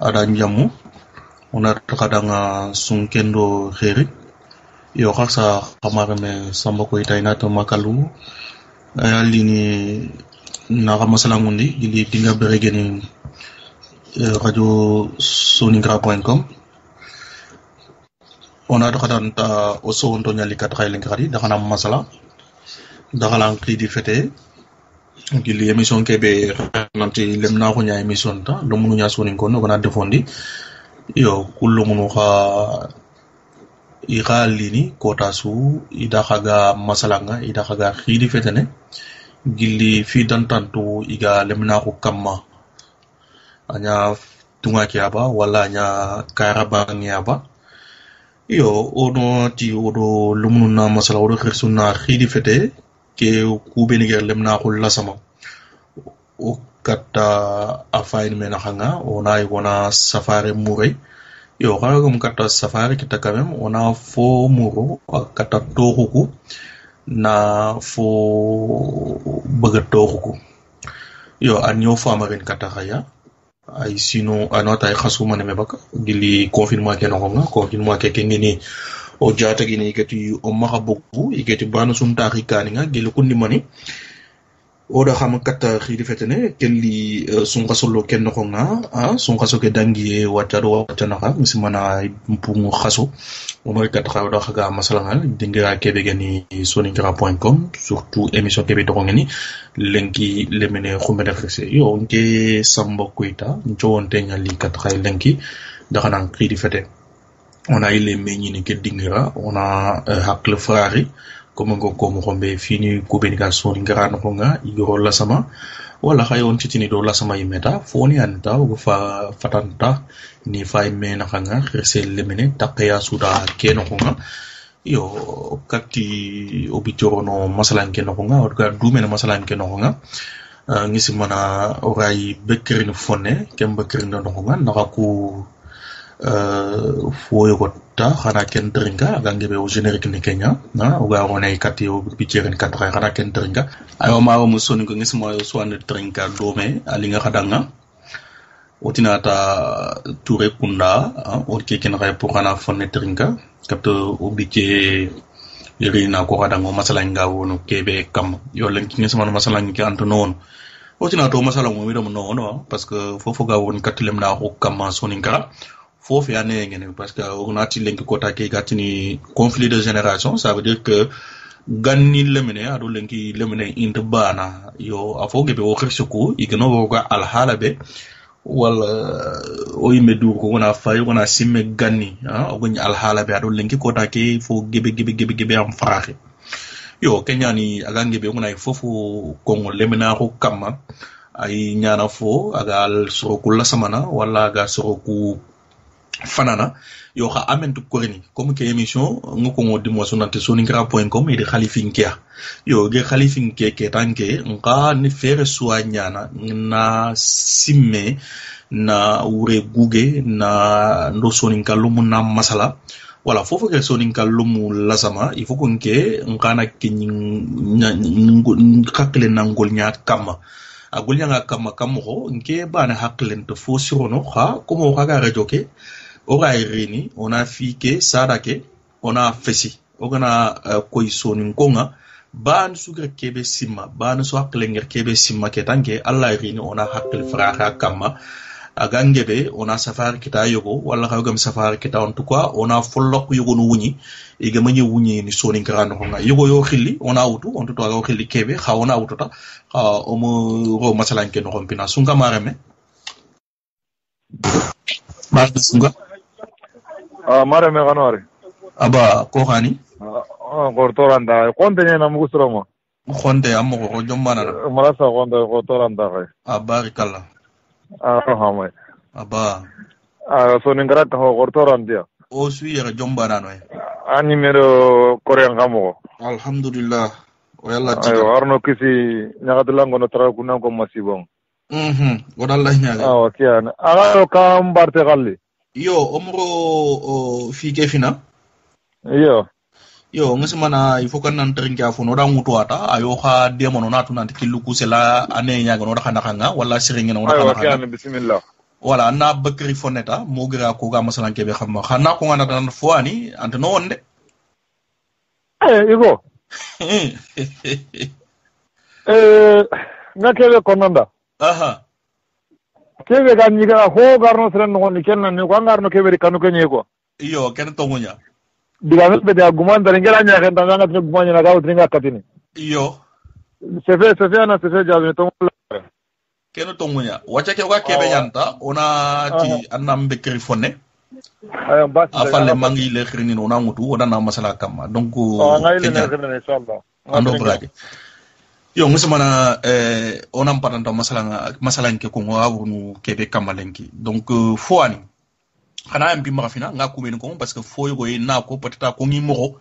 ada njamu ona takadanga sunkendo kheri yo khasa khamara me samba ko itaina to makalu alini na ramasalangundi ili dinga beregeni radio soningra.com ona takadanta oso onto nyali katkhailen khari dakana masala dakalan di fete gili emission kebe nanti lemna ko nya emission ta do munu nya sonin ko no gona defondi yo kullu munu kha igalini kota su ida khaga masalanga ida khaga khidi fetene gili fi dantantu iga lemna ko kamma anya tunga kiaba wala anya karabang yaba yo ono ti odo lumunu na masala odo khirsunna khidi fete ke kubeni ger lemna ko lasama o kata afain mena hanga ona igona safari mure yo kagum kata safari kita kamem ona fo muro kata tohuku na fo bagatohuku yo anyo famarin kata haya ay sino anota ay khasuma ne mebaka gili confirmer ke no nga confirmer ke ngini o jata gini ikati o mahabugu ikati banu sunta rikani nga gili kundi mani o da xam kata khidi fetene kelli sunga solo ken no nga sunga so ke dangi watado watana misimana mpungu khaso o mari kata xaw da xaga masalangal dinga kebe gani soningra.com surtout émission kebe to ngani lenki lemene khumbe frese yo nke samba kuita nchonte nyali kata xay lenki da xana khidi fete on a les meñini ke dingira on a hakle frari comme ngo ko mo xombe fini ko benikation ngara no nga igoro la sama wala khayon titini do la sama yimeta foni anta go fa fatanta ni fay mena khanga khirse lemene takya suda ke no nga yo katti obitoro no masalan ke no nga o ga dumena masalan ke no nga ngisi mana oray bekkerin fonne kem bekkerin no nga nakaku foyo gotta xana ken dringa gangebe o générique ni Kenya na o ga wona ikati o bitieren katra xana ken dringa ayo ma mo soni ko ngisma yo soane dringa dome ali nga xadanga otinata touré kunda o ke ken ray pour xana fonne dringa kapto o bitie irina ko xadanga masala nga wono kebe kam yo len ki ngisma masala ngi anto non otinata masala mo mi do no parce que fofo ga won katlem na ko kam soninga fofu ane ngene parce que on a lenki kota ke gatini conflit de génération ça veut dire que ganni lemene ado lenki lemene inde bana yo afoge be o khirsuko igno woga al halabe wala o yime dur ko wona fay wona simme ganni o gni al halabe ado lenki kota ke fo gebe am faraxe yo kenyani agange be wona fofu kongo lemena ko kamma ay nyana fo aga al soroku la samana wala aga soroku fanana yo xa amentu korini comme que émission ngoko ngodi mo sonante soningra.com et de khalifinkia yo ge khalifinke ke tanke nga ni fere soanyana na simme na ure guge na ndo soninkalumu na masala wala fofo ke soninkalumu lasama il faut que ngana kinyin kakle nangol nya kama agulnya nga kama kamo nke bana haklen to fo sirono kha como khaga rajoke ora irini ona fike sadake ona fesi ogana koy sonin konga ban sugra kebe simma ban so haklenger kebe simma ketanke alla irini ona hakle fraha kama agangebe ona safari kita yogo wala kawgam safari kita en tout cas ona follok yogo no wuni e gamani wuni ni sonin grande konga yogo yo khili ona wutu on tout cas khili kebe kha ona wututa kha omo ro masalanke no rompina sunga mareme marde sunga mare me ganore aba ko hani gortoranda konde ne namu gusromo khonde am ko jombana marasa konde gortoranda kay abarikalla hamay aba so ningara ta gortoranda o suye jombana no ani mero korean gamo alhamdulillah o yalla ayo arno kisi nyagadula ngono tra kunam ko masibon wadallah nyaga kiana aga kam barte galli yo omro fike fina yo ngesimana il faut kan nan trinka fo no da ngutu ata ayo kha demono natu nan kilu kusela ane nyaga no da khana khanga wala siringa no da khana khanga bismillah wala anna bakri foneta mo gira ko ga masalan kebe xamma xana ko ngana dan fo ani ante no wonde igo nga kebe konanda aha kebe ga nyiga ho garno sren no ni kenna ni ko ngarno kebe kanu kenye ko iyo ken tongunya diga be da guman da ngela nya kan tanga tne guman na ga utringa katini iyo sefe ana sefe jabe to ken tongunya wacha ke wa kebe yanta ona ti annam bakri fonne ayo bas afalle mangi le khrini no namutu ona na masala kama donc ngaile ne khrini inshallah ando braje yo musamana onam patanta masalan ke ko ngawunu kebe kamalenki donc foani xana am bi marafina nga ko men ko parce que foy go na ko patata ko ngi mo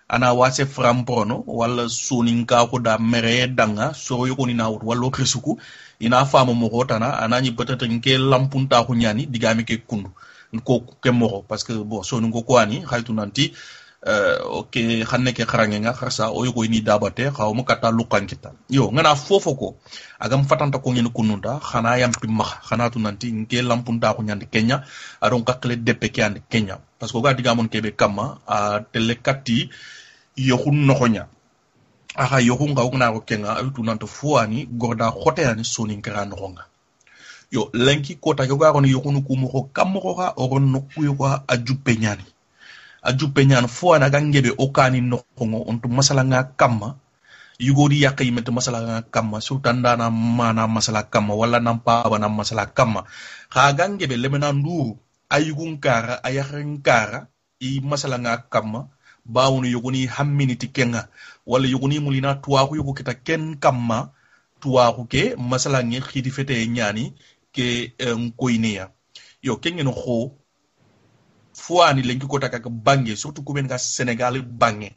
ana wase framprono wala soninka ko da mere danga so yo ko ni nawut wala krisuku ina fama mo ko tana anani patata nke lampunta ko nyani digami ke kundu ko ke mo parce que bon soninko ko ani haytu nanti ok xanne ke xarange nga xarsa o yugo ni dabate xaw mu kata lukan kita yo ngana fofo ko agam fatanta ko ngene kununda xana yam pimma xana tu nanti nke lampunta ko nyandi Kenya adon kakle depe ke and Kenya parce que ga diga mon kebe kama a telekati yo khun no xonya aha yo khun ga ngana ko kenga tu nanto fuani gorda khote ani soni ngara no nga yo lenki kota yo ga ko yo khun ku mo ko kam ko ga o no ku yo ko ajupe nyani ajupe nyan fo na gangebe okani nokongo onto masala nga kamma yugodi yakay met masala nga kamma sultanda na mana masala kamma wala nampa bana masala kamma ha gangebe lemena ndu ayugun kara ayarin kara i masala nga kamma bawunu yuguni hammini tikenga wala yuguni mulina tuwa ko yugo kita ken kamma tuwa ko ke masala ngi khidi fete nyani ke ngoineya yo kengeno kho fuani lenki kota kaka bange surtout ku ben ga Sénégal bange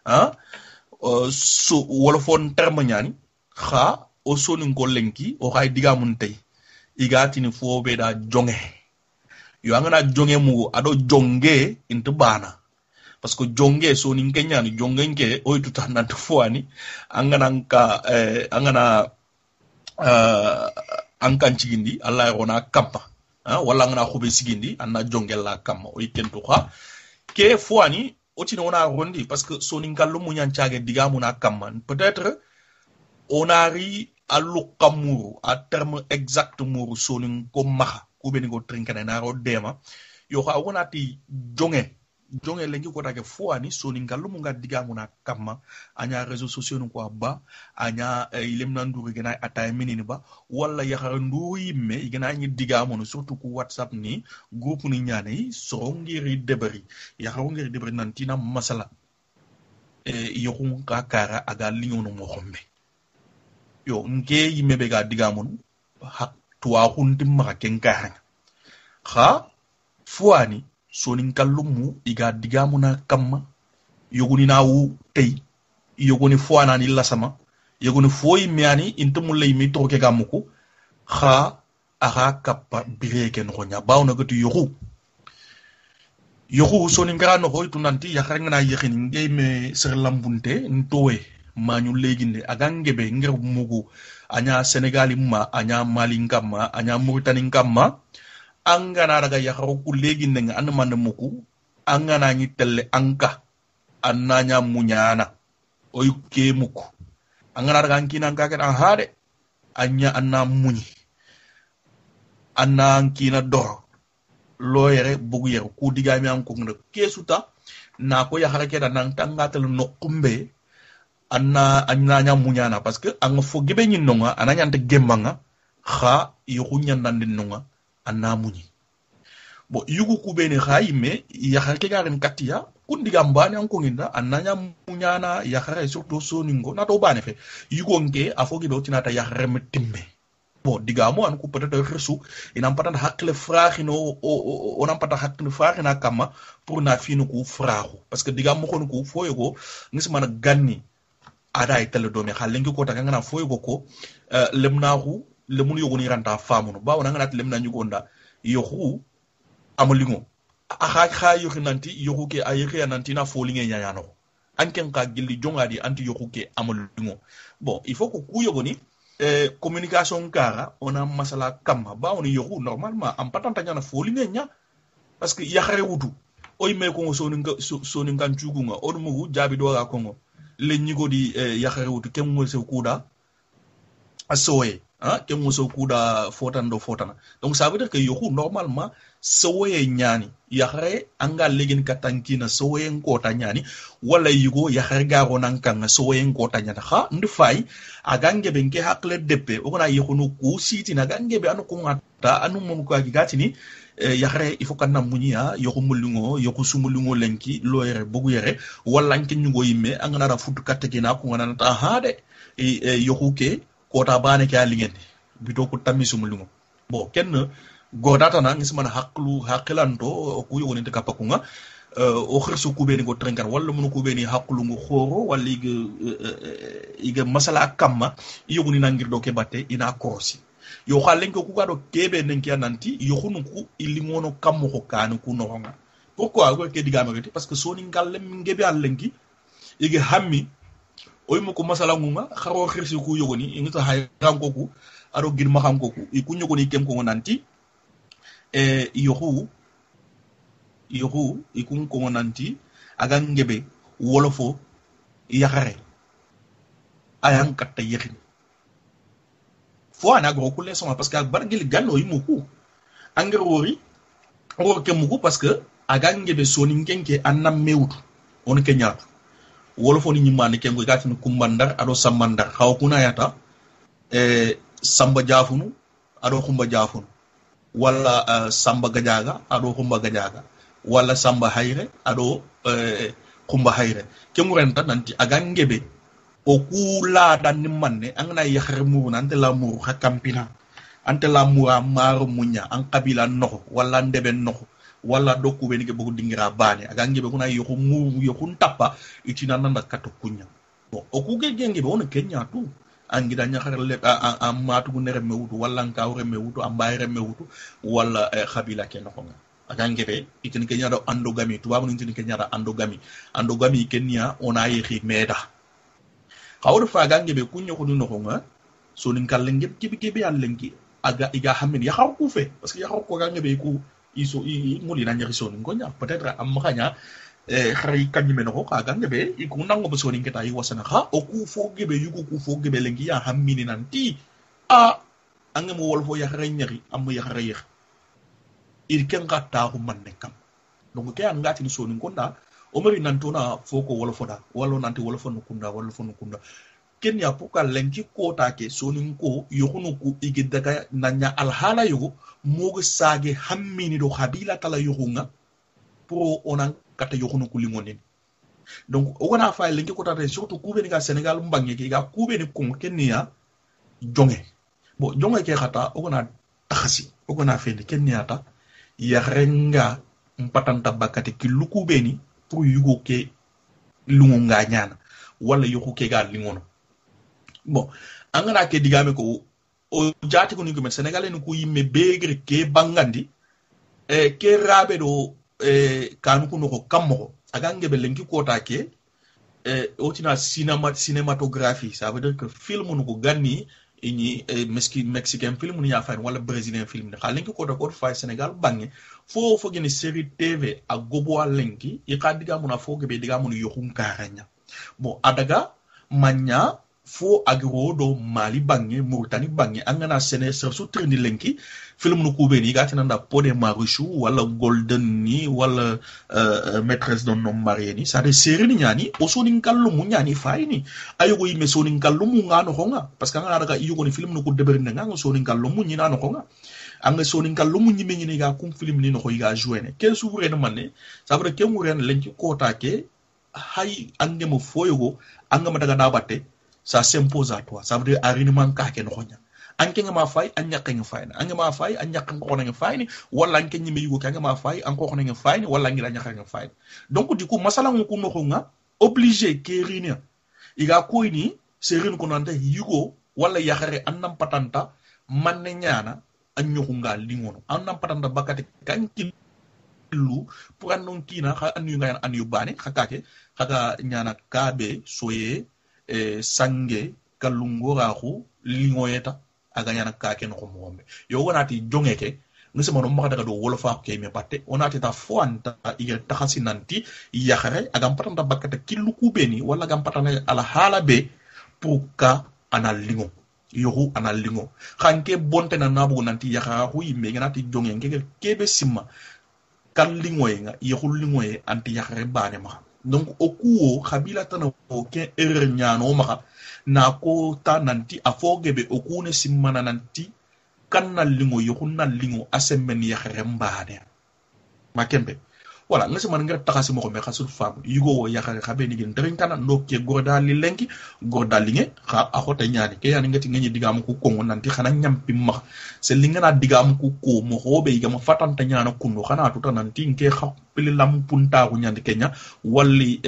hein so wala fon terme nyani kha o soni ko lenki o hay diga mun tay igati ni fo be da jonge yo angana jonge mu ado jonge into bana parce que jonge soni kenya ni jonge nke o itu tan nan fuani angana ka angana ankan cigindi Allah rona kampa wala ngana khube sigindi anna jongel la kam o ikento kha ke foani o tino ona rondi parce que soni ngallu mu nyan tiage diga mu na kam peut-être on ari allu kamuru a terme exact muru soni ko maha ku beni go trinkane na ro dema yo kha wona ti jonge lengi ko take foani soni ngallu mu nga diga mu na kam anya réseaux sociaux ko ba anya ilem nan duru gena atay minini ba wala yaxara nduyi me gena ñi diga mo surtout ku WhatsApp ni groupe ni ñane so ngiri debari yaxara ngiri debari nan tina masala yoxun ka kara aga liñono mo xombe yo nge yime be ga diga mo ha tuwa hundim ma ken ka ha fuani sonin kallumu iga diga mo na kamma yoguni na wu tay yoguni fuana ni lasama yoguni foyi miani intumu lay mi toke gamuko kha aha kappa bireke no nya bawna gatu yoxu soni ngara no hoy tunanti ya xaranga yexini ngay me ser lambunte ntowe mañu leginde agangebe ngir mugu anya Senegal ma anya Mali ngamma anya Mauritanie ngamma angana daga ya xaru ku leginde nga an man muku angana ni telle anka annanya munyana oy ke muku angana daga ankina ngaka an hade anya anna munyi anna ankina dor loyere bugu yer ku diga mi am ko ngada kesuta na ko ya harake da nan tangatal no kumbe anna nya munyana parce que anga fo gebe nyin nonga ananya nte gembanga kha yugo nyandande nonga anna munyi bo yugo ku bene khayime ya harake ga ren katiya kundiga mbani an ko nginda ananya munyana ya hare surtout soningo na to bane fe yugo nge afogi do tinata ya rem timme bon diga mo an ko peut-être resu ina patata hakle frakhino o nan patata hakle frakhina kama pour na finu ku frakhu parce que diga mo ko ko foyego ngis mana ganni ada itale do me xalengi ko taka ngana foyego ko lemnahu lemun yogo ni ranta famuno ba wona ngana lemna nyugonda yohu amalingo aha yoki nanti yoku ke ayeke nanti na folinge nyanyano anken ka gilli jongadi anti yoku ke amalingo bon il faut ko ku yogo ni communication kara ona masala kamma ba on yoku normalement am patanta nyana foli nya parce que yakhare wutu oy me ko soni ngan chugunga on mugu jabi do ga kongo le nyigo di yakhare wutu kem mo se kuda asoye kem mo se kuda fotana donc ça veut dire que yoku normalement soye nyani yakhare anga legin katankina soye ngota nyani wala yugo yakhare garo nan kan soye ngota nyana ha ndufai agange benke hakle deppe ogona yekunu ku siti na gange be anu kungata anu mum ko agigati ni yakhare il faut kanna munya yoku mulungo yoku sumulungo lenki loyere bogu yere wala nki nyugo yimme angana ra futu katte na ko ngana ta hade yoku ke kota bane ke alingende bito ko tammi sumulungo bon kenn godata na ngisman haqilanto ku yoni te kapakunga o khirsu kubeni go trenkan walla mun kubeni haqlu ngo khoro walla iga masala kamma yoguni nangir do ke batte ina korosi yo khalen ko ku gado kebe nenki ananti yo khunu ku ilimono kammo ko kan ku no nga pourquoi go ke digama gati parce que soni ngalle ngebe allenki iga hammi oy mo ko masala ngunga kharo khirsu ku yogoni ingita hay ranko ku aro gir ma xam ko ku iku nyogoni kem ko nanti yohu ikun ko nanti aga ngebe wolofo yakhare ayan katta yakhin fo ana gro ko leson parce que bargil ganno yimuku angere wori ngor ke muku parce que aga ngebe soni ngenke annam mewtu on ke nyaatu wolofo ni nyimane ke ngo gatin kumbandar ado samandar haw kuna yata samba jafunu ado khumba jafunu wala samba gajaga ado khumba gajaga wala samba hayre ado khumba hayre kemurenta nanti aga ngebe o kula dan manne angna yakhre mu nante la mu hakampina ante la mu amaro munya an kabila no wala ndebe no wala dokku be ni ke bugu dingira bane aga ngebe kuna yoku mu yoku tappa itina nanda katu kunya bon o ku ngebe on kenya tu angida nyakhare le amatu gu nere mewutu wala nkawre mewutu ambayre mewutu wala khabila ke no nga aga ngebe itini kenya do andogami tubabu ni itini kenya da andogami kenya ona yehi meda khawru fa aga ngebe kunyo ko no nga so nin kal ngeb kibi allenki aga iga hamin ya xaw ku fe parce que ya xaw ko aga ngebe ku iso ngoli na nyari so nin ko nya peut-être am khanya khari kanyime no ko aga ngebe iku nango so nin keta yi wasana kha o ku fo gebe yugo ku fo gebe lengi ya hammini nanti angemo wol fo ya khare nyari am ya khare yekh il ken gata ko manne kam donc ke an ngati ni so nin konda o mari nantona foko wala foda wala nanti wala fonu kunda wala fonu kunda ken ya poka lenki kota ke sonin ko yohunu ku igidaka nanya alhala yogo mogo sage hammini do habila tala yohunga pro onan kata yohunu ku lingonin donc o gona fa lenki kota te surtout ku beni ga Senegal mbangi ke ga ku beni ko kenya jonge bo jonge ke khata o gona taxasi o gona fendi kenya ta ya renga mpatanta bakati ki luku beni pour yugo ke lunga nyana wala yugo ke ga lingono bon angana ke digame ko o jati ko ni ko Senegalais ni ko yimme begre ke bangandi ke rabe do kanu ko no ko kammo aga ngebe lenki kota ke otina cinématographie ça veut dire que film no ko ganni ini mexicain film ni ya fa wala brésilien film ni lenki kota ko fa Sénégal bangé fo gene série TV a gobo lenki e ka diga muna fo gebe diga mun yohun karanya bon adaga manya fo agro do Mali bangé Mauritanie bangé angana sene so trindi lenki film no kubeni gatina nda Pod et Marichou wala Golden ni wala maîtresse d'un homme marié ni ça de série ni nyani o so nin kallu mu nyani fayni ayogo yime so nin kallu mu ngano honga parce que ngana daga yugo ni film no ko deber nga so nin kallu mu nyina no honga anga so nin kallu mu nyime nyini ga kum film ni no ko yiga jouer ke souverain manne ça veut dire ke muren lenki kota ke hay angemo foyogo angama daga na batte ça s'impose à toi ça veut dire ariniment ka ke no honya anke nga ma fay anyaka nga fay anga ma fay anyaka ko nga fay wala anke nyime yugo ka nga ma fay anko ko nga fay wala ngira anyaka nga fay donc du coup masala ngo ko no nga obligé ke rina iga ko ni serin ko nanta yugo wala yakhare annam patanta manne nyana anyo ko ngal lingono annam patanta bakati kanki lu pour anon kina kha anu nga anu bane khakake khaka nyana kabe soye sange kalungorahu lingoyeta aga nyana ka ken ko mombe yo wonati jongeke ngese mono maka daga do wolofa ke me batte onati ta foanta iga taxasi nanti yaxare aga patanta bakata killu kubeni wala gam patana ala hala be pour ka anal lingo yoru anal lingo xanke bonte na nabu nanti yaxara ko yimbe nganati jonge ngeke kebe simma kan lingoye nga yoru lingoye anti yaxare bane ma donc okuo khabila tana o ke erreur nyano maka na ko ta nanti afogebe okune simmana nanti kanna lingo yokunna lingo asemben yaxare mbane makembe wala ngase man ngar taxasi mo ko me xasul fam yugo wo yaxare xabe ni gin darin kana no ke gorda li lenki gorda linge xa axota ñaani ke yani ngati ngani digam ku ko nanti xana ñampi ma se linga na digam ku ko mo hobe yiga ma fatanta ñaana kunu xana tuta nanti nke xa pili lam punta ku ñandi kenya walli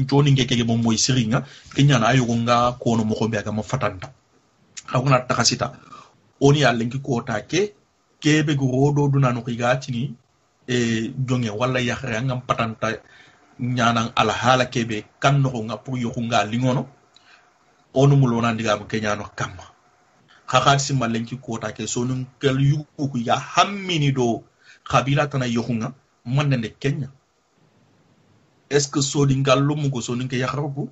ntoni ngeke mo moy siringa kenya na ayo nga ko no mo ko be aga ma fatanta xawna taxasita oni ya lenki ko ta kebe go rodo dunano ko gatini jonge wala yaxre ngam patanta ñanan ala hala kebe kanno nga pour yoku nga lingono onu mulona ndiga mo kenyano kamma xaxat si malenki kota ke sonun kel yuku ya hammini do khabila tana yoku nga manne kenya est ce que sodi ngallo mu ko sonun ke yaxrabu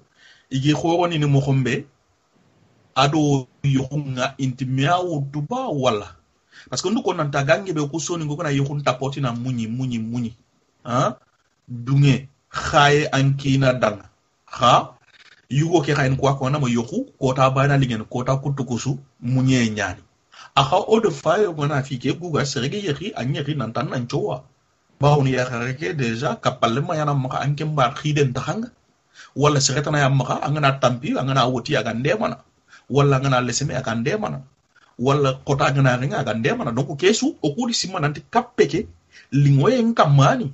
igi xoroni ni mo xombe ado yoku nga intimiawo duba wala parce que nduko nanta gange be ko soni ngoko na yokhun tapoti na munyi ha dunge khaye ankina danga ha yugo ke khayen ko na mo yokhu ko ta bana lingen ko ta kutukusu munye nyani aha o de fayo gona fike guga serege yexi anyeri nantan nan chowa bawni ya khareke deja kapal ma yana maka anke mbar khiden tahanga wala sereta na yamaka angana tampi angana woti aga ndemana wala ngana leseme aga ndemana wala kota ngana ringa aga ndemana donc kesu okudi simma nanti kappeke lingoye nkamani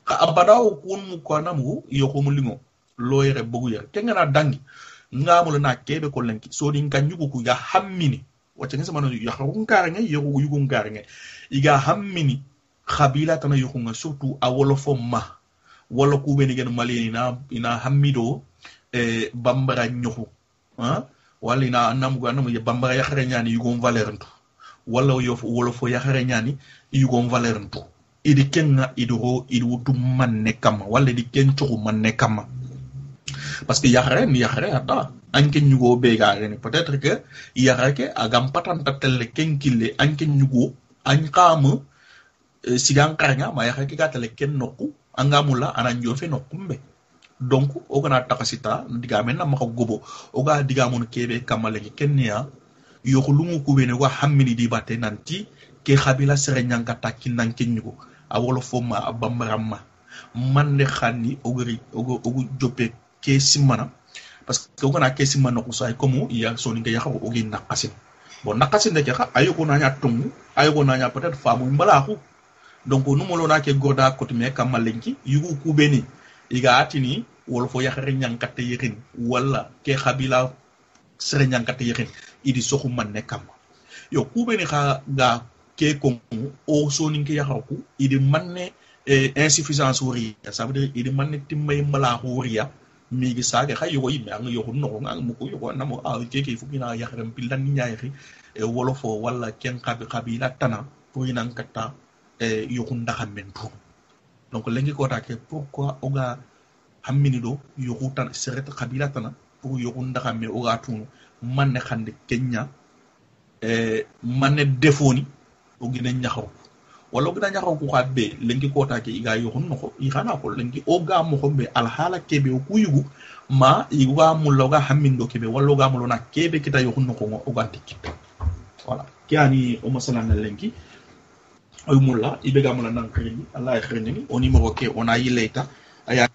ka abada okun mu kwana mu yoko mu lingo loyere bogu yere kengana dangi ngamul na kebe ko lenki so din kanyugo ku ya hammini wacce ngesa mano ya xarun karanga yogo yugo karanga iga hammini khabila tana yugo surtout a wolofo ma wala ku be ni gen malini na ina hammido bambara nyoxu ha wala ina namugo anamu ye bambara ya xare nyani yugo valeur ntu wala yof wolofo ya xare nyani yugo valeur ntu idi kenga idoro idu manne kama wala di ken to manne kama parce que yaxare ata anke nyugo be ga ni peut-être que yaxare ke agam patanta tel kenkille anke nyugo an qam sigan karanga ma yaxare ke gatale ken nokku angamula ananjo fe nokkumbe donc ogana takasita diga men na mako gobo oga diga mon kebe kamale kenya yo khulungu ku bene wa hammini di batte nanti ke khabila sere nyanka takin nan kenyugo awolo foma abamramma manne khani ogri ogu jope ke simana parce que ogana ke simana ko say comme ya soni nga yakho ogi nakasin bon nakasin de ka ayoko na nya tongu ayoko na nya peut-être famu mbalaxu donc nu mo lona ke goda kotime kamalenki yugo ku beni iga atini wol fo yaxare nyankate yerin wala ke khabila sere nyankate yerin idi soxu manne kam yo ku beni xa ga ke ko o soni nga yakho idi manne insuffisance wori ça veut dire idi manne timmay mbalaxu woriya mi gi saga xay yogo yimbe ang yogo no nga mu ko yogo namo keke fu bina yaxare pillan ni nyaayri wolo fo wala ken khabila tana pour ina nkata yogo ndaxam men tout donc lengi ko take pourquoi oga hammini do yogo tan seret khabila tana pour yogo ndaxam me oga tunu manne xande kenya manne defoni ogina nyaxaw wala ogina nyaxaw ko xabbe lengi ko take iga yogo no i xana ko lengi oga mo xombe al hala kebe ku yugu ma iwa mu loga hammindo kebe wala oga mo lona kebe kita yogo no ko oga tikita voilà kiani o masala na lengi oy mulla ibega mulla nan khrini allah khrini au numéro que on a yileta aya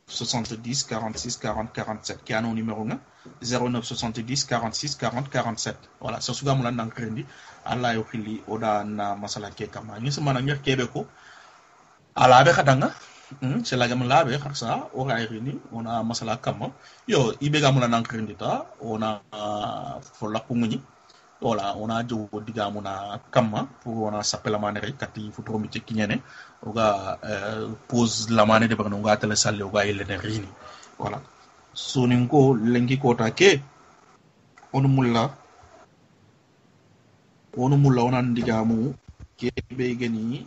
70 46 40 47 qui a un numéro 09 70 46 40 47 voilà so suga mulla nan khrini allah yo khili oda na masala ke kama ni sama na ngir kebe ko ala be khadanga c'est la gamme là be khaksa o ga khrini on a masala kama yo ibega mulla nan khrini ta on a fo la kumuni voilà on a jo diga mona kama pour on a s'appelle la manere kati futro mi kinyane oga pose la manere de bagno ga tele salle oga ile ne rini voilà so ninko lengi kota ke on mulla onu mulla onan digamu kebe gani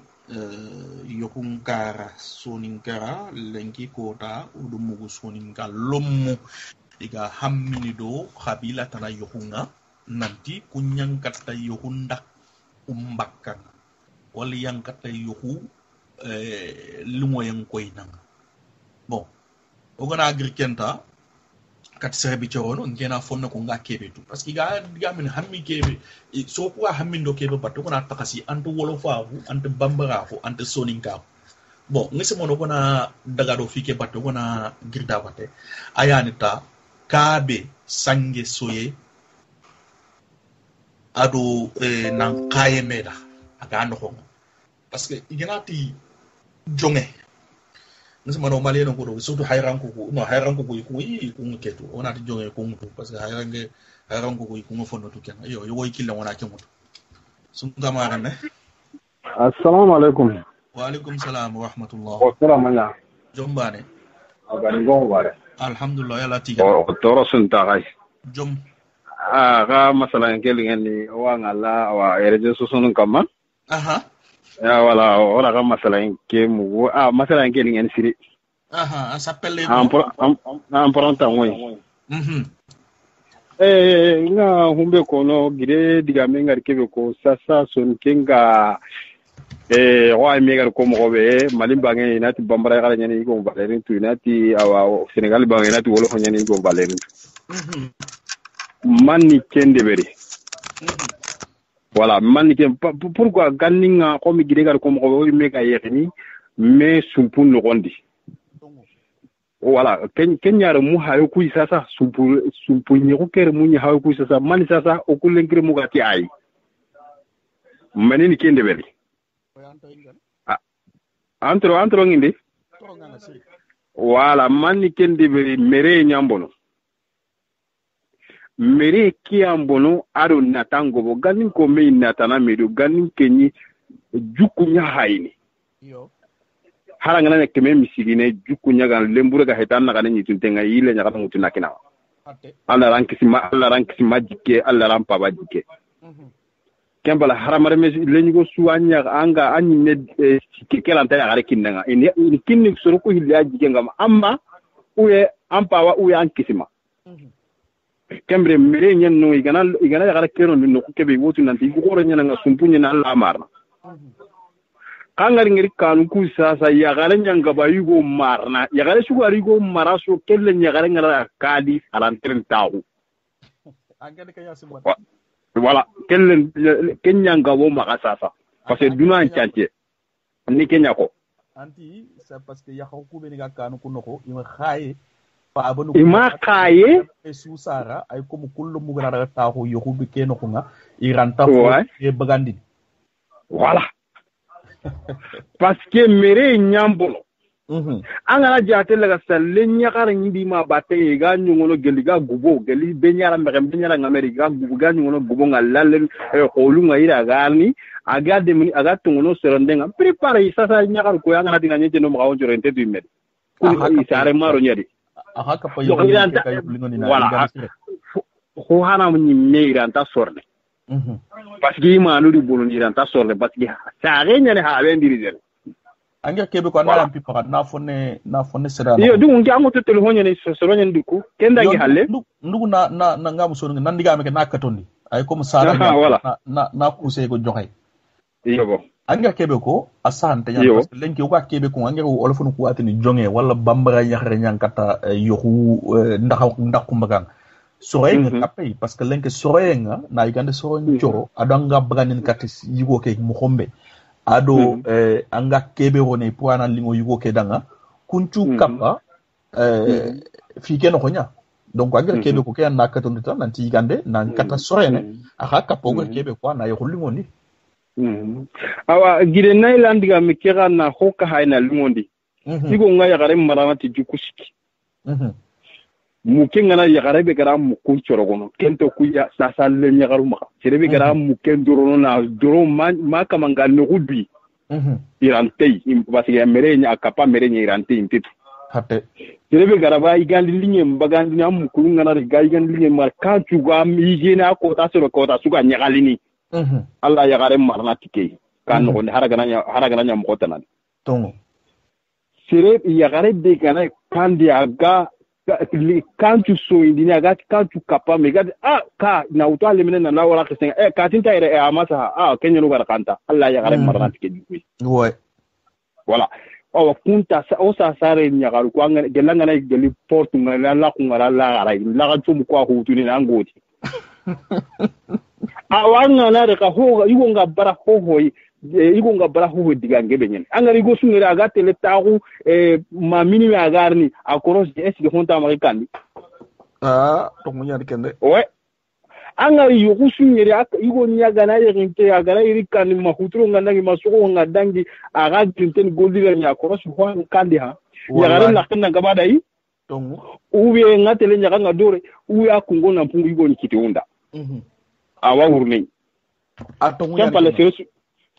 yokun kara sonin kara lenki kota udumugu sonin ka lommu iga hammini do khabila tana yokunga nanti kunyan katta yokunda umbakkan wali yang katta yoku lumo yang koinanga bon ogana agrikenta kat sebi chorono ngena fonna ko nga kebe tu parce que ga min hammi kebe so ko hammi do kebe batto kona takasi antu wolofa fu antu bambara fu antu soninka bon ngese mono kona daga do fike batto kona girda bate ayani ta kabe sange soye ado nan kaye meda aga no ko parce que igenati jonge nse mano malien ko do surtout hayran ko no hayran ko ketu onati jonge ko mutu parce que hayran ko fondo to ken yo woy killa wona kemuto sum gamara ne assalamu alaikum wa alaikum salam wa rahmatullah wa salamana jombane abani go bare alhamdulillah yalla tiga o toro sun tagay jom ga masalan kelingen ni wa ngala wa ereje susunun kama aha ya wala ora ga masalan ke mu masalan kelingen siri aha s'appelle en pronta ngoy nga humbe kono gire diga mengar kebe ko sasa son kenga wa megar ko mo be malimba ngi nati bambara kala nyani ko balerin tu nati awa Senegal ba ngi nati wolo ko nyani ko balerin man ni kende beri voilà man ni pourquoi ganninga ko mi gire gar ko mo be mega yekni mais sumpun no gondi voilà kenyar mu hayo ku sasa sumpu ni ko kere mu ni hayo ku sasa man sasa o kulenkire mu gati ay manini kende beri antro ngindi wala manni kendi be mere nyambono mere kiambono aro natango bo ganin ko me natana medu ganin kenyi jukunya hayni yo haranga na keme misigine jukunya ga lembura ga hetan na ganin tuntenga ile nya ga mutuna kina alla rankisi majike alla rampa bajike kembala haramare mes leñugo suanya anga anyi ne kekelanta ya gare kinnanga ini kinni soro ko hilya jigengam amma uye ampawa uye ankisima kembre mere nyen no igana ya gare kero no ko kebe wotu nanti ko ro nyana nga sumpunye na Allah marna kangari ngiri kanu ku sasa ya gare nyanga bayugo marna ya gare sugo arigo maraso kelle nya gare ngara kadi alantren tawu angade kaya simwa voilà kenya ngabo makasasa parce que duna chantier ni kenya ko anti c'est parce que ya ko be ni ga kanu kunoko ima khaye fa abanu ima khaye e susara ay ko kullu mu gara ta ko yo bi keno ko nga iranta fo e bagandi voilà parce que mere nyambolo angana jate laga salle nyakara ngidi ma batte ga nyungono geli ga gubo geli benyara mbere ngameri ga gubo ga nyungono gubo ngalalle kholu ngaira garni aga demni aga tungono serondenga prepare sasa nyakar ko yanga dinga nyeje no ma wonjore nte du med ko isare maro nyadi aha ka pa yo ka yo lingoni na voilà ko hana ni meira anta sorne parce que ma no di bolu ni anta sorne parce que sa renya ne ha ben diriger anga kebe ko na ampi pakat na fonne sera yo du ngi amoto telephone ne so ronyen diku kenda ngi halle ndugu na ngamu so nan diga me na katondi ay comme ça na poussé ko joxe yo bo anga kebe ko asante nya parce que lenki ko kebe ko anga ko olofon ko atini jonge wala bambara yaxre nyankata yoxu ndaxu mbagang sorenga kapay parce que lenki sorenga na yigande soron cioro adanga baganin katis yigo ke mu xombe ado anga kebe rone puana lingo yugo kedanga kunchu kapa fi keno konya donc anga kebe ko kena katonde tan nanti gande nan kata sorene aka kapo go kebe ko na yo lingo ni awa gire nailand ga mikira na hoka haina lingondi sigo nga ya gare marana ti jukusiki mukenga na ya gare be gara mu kunchoro gono kento kuya sasa le nyagaru maka serebe gara mu kendoro na doro ma kama ngano gubi irantei parce que mere nya akapa mere nya irantei intitu hatte serebe gara ba igandi linye mbagandi na mu kulunga na ga igandi linye mar kanchu ga mi gena ko ta soro ko ta suga nyagalini Allah ya gare marna tike kan no haragana nya mo tanan tongo sire ya gare de kana kan dia ga kan tu so indini aga kan tu kapa me ga ka na utale mena na wala kesen ka tinta ire amasa kenya no gar kanta Allah ya gare marna tike ouais voilà o kunta o sa sare nya garu ko ngane gelanga na geli portu ngala la ku ngala la gara la ga tum ko hutu ni ngoti awanga na reka ho yugo ngabara ho digange benyen angari go sungere aga tele tagu ma minimi agarni akoros esi honta marikandi to munya dikende ouais angari yugo sungere yugo nyaga na yerinte agara irikani mahuturo ngandangi masuko ngadangi aga tinten goldiga nya akoros ho kandi ha yagare la kana gabada yi tongu uwe ngatele nyaga ngadore uwe akungo na mpungu yugo nikitiunda awa urne atongu ya pala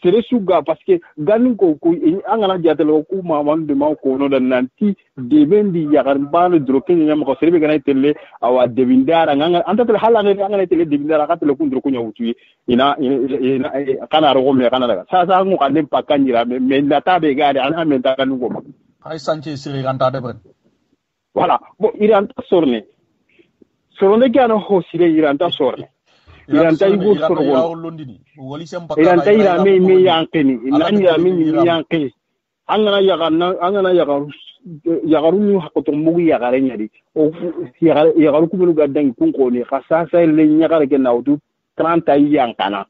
sere suga parce que ganin ko angana jatelo ku maman de ma ko no dan nanti de bendi ya garbano droken nyam ko serbe gana tele awa de bindara nganga anta tele hala ngana tele de bindara ka tele ku ndro ku nyawuti ina kana ro me kana daga sa ngo kan dem pakanyira me ndata be gade an men ta kan ngoma ay sanche sire ganta de ben voilà bon iranta sorne soronde kana ho sire iranta sorne iranta igu sorgon iranta ira me yankeni inani ya me yanke angana yagaru ni hakoto mugu yagare nyadi o yagaru kubelu gadangi kunko ni khasasa le nyagare ke nawdu 30 yankana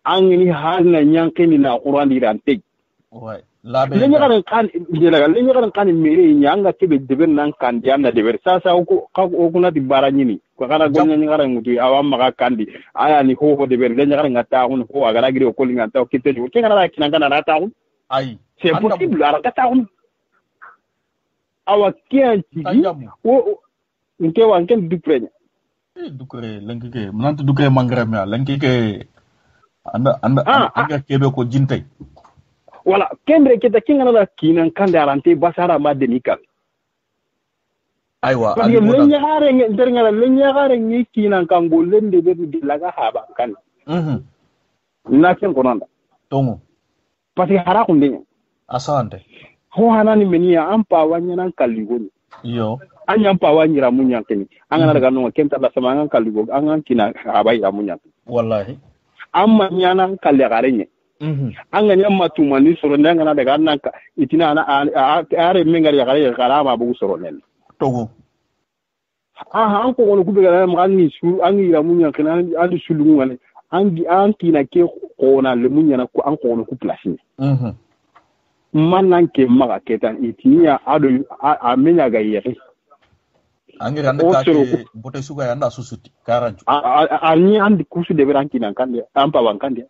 angini halna yankeni na qur'an irante ouais labe le nyagare kan mere nyanga kebe deber nan kan diana deber sasa o kuna di baranyini ko kana gonya nyagare ngutu awam maka kandi aya ni ho deber le nyagare ngata on ho agara giri ko lingata o kite jo kenga na kinanga na rata on ay c'est possible ara kata on awa kianti o nke wanken duprenya dukre lenkike manante dukre mangram ya lenkike anda kebe ko jintay wala kendre kita kinga na kinan kan darante basara ma denika aywa ali mo lenya hare ngi kinan kan golende be dilaga haba kan na ken konanda tongo pati hara kunde asante ho hanani menia ampa wanya nan kaligo yo anya ampa wanyira munya keni angana daga no kenta la sama ngan kaligo angan kina haba ira munya wallahi amma nyana kalle garenye anga nyamma tumani soro ndanga na daga nanka itina na are mengari ya gare karama bugu soro nen togo an ko wono kubega na mangani su an ira munya kana an sulungu ngane an kina ke ko na le munya na ko an ko wono ku place man nan ke maga ketan itinya ado amenya ga yeri angi randa ka ke bote suga yanda susuti karanju ani andi kusu de beranki nan kande ampa wankande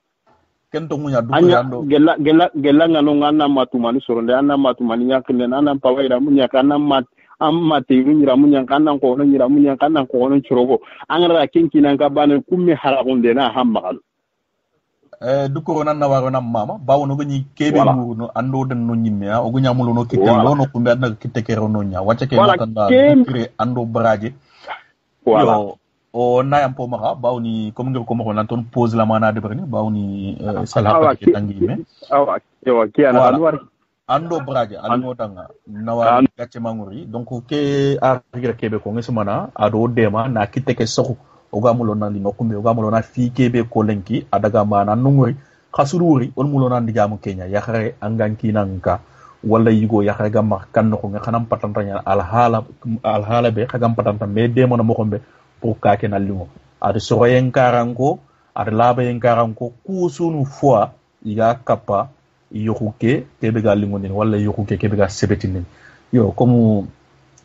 kento munya du yando gella ngano ngana matumani soronde anna matumani yakne nana pawaira munya kana amma te nyira munya kana ko no nyira munya kana ko no churogo angara kinki nan ka bana kumme haragonde na hamma du ko nan na waro na mama bawo no gni kebe no ando den no nyimme ya o gnya mulo no kitel no ko mbe na kitekero no nya wacha ke no tan da kire ando braje yo o nayam po maka bawo ni comme ngir ko mo nan ton pose la mana de berni bawo ni sala ke tangi me yo kiana anwar ando braje ando tanga nawa gatche manguri donc ke arrière kebe ko ngismana ado dema na kiteke soko oga mulo nan li nokumbe oga mulo na fi kebe ko lenki adaga mana nunguri khasururi on mulo nan digamu kenya yakhare anganki nanka wala yigo yakhare gamma kan ko nga khanam patantanya alhala be khagam patanta me demo na mokombe pour kake na lingo ad soroyen karanko ad labayen karanko kusunu fois iga kappa yokuke kebe ga lingo nin wala yokuke kebe ga sebetinin yo comme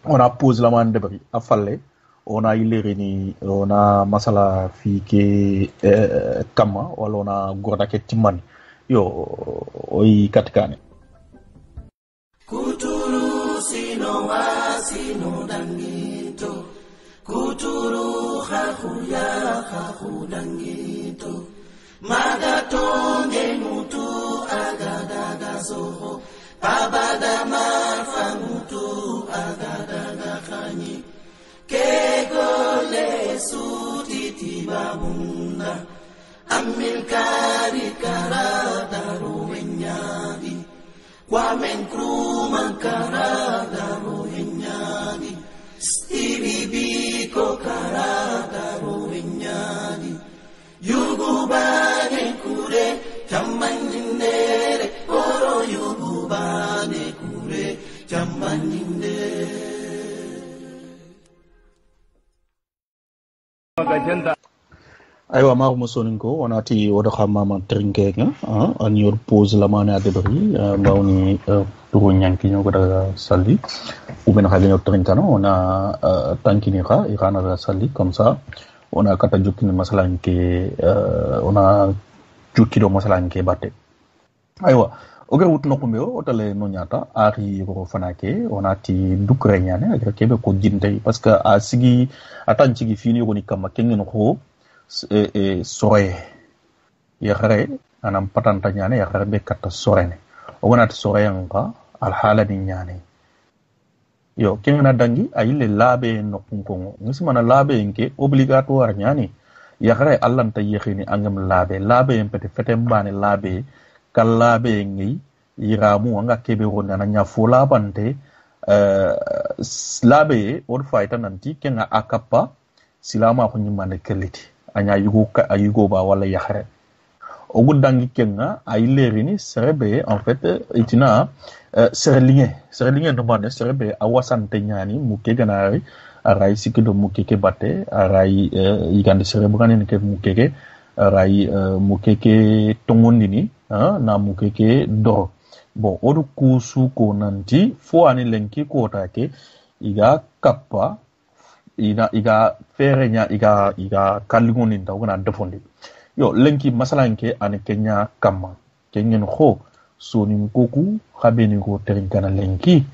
on a pose la main de bari afalle on a ilere on a masala fi ke kama wala on a gorda ke timani yo oyi katkane kuturu sino wasino dangito kuturu khaku dangito magatonge mutu agadaga soho babada marfa mutu agadaga khanyi kegole sutiti babunda Kwamen Nkrumah karada Rohinyadi Stevie Biko karada Rohinyadi Yugubane kure Chamanyindere Oro Yugubane kure Chamanyindere aywa mar musoninko onati wodo xamama trinkenga an yor pose la mana de bari bawni turu nyanki ñoko daga salli ou ben xali ñok trinkano ona tankini xa irana daga salli comme ça ona kata jukini masalanke ona jukkido masalanke batte aywa oger wut no kumbe o tale no nyata ari ko fanake onati dukre nyane agra kebe ko jinde parce que a sigi atan sigi fini ko ni kama kengen ko sore yakhare anam patanta nyane yakhare be katta sorene o gonata sore yanga al hala ni nyane yo kengena dangi ayile labe no kunko ngismana labe nke obligatoire nyane yakhare allanta yekhini angam labe en pete fete mbane labe kalabe ngi iramu anga kebe wona na nyafola bante labe or faita nanti kenga akapa silama ko nyimande keliti anya yugo ba wala yakhare o gudangi kenga ay lerini serebe en fait itina serlingen demande serebe awasante nyani muke ganari arai sikido mukeke batte arai igande serebe ganen ke mukeke arai mukeke tongondini na mukeke do bon odu kusu ko nanti fo ani lenki ko take iga kappa iga ferenya iga kalingoni ndaw na defondi yo lenki masalanke an kenya kama kenyen kho sonin koku khabeni ko terinkana lenki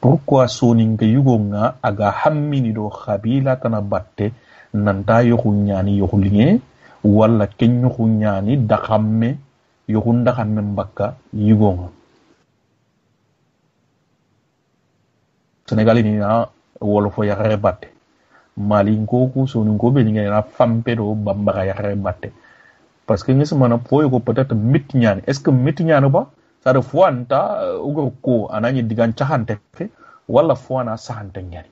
pourquoi sonin ke yugonga aga hammini do khabila tana batte nanta yo kunyani yo kulinge wala kenyu kunyani dakamme yo kunda kamme mbaka yugonga Senegal ni na wolofo ya batte malinko ku soninko be ngi na fampero bambara ya batte parce que ngis mana poyo ko peut-être mitnyane est ce que mitnyane ba ça de fuanta ugo ko anani digan chahante fe wala fuana sahante nyani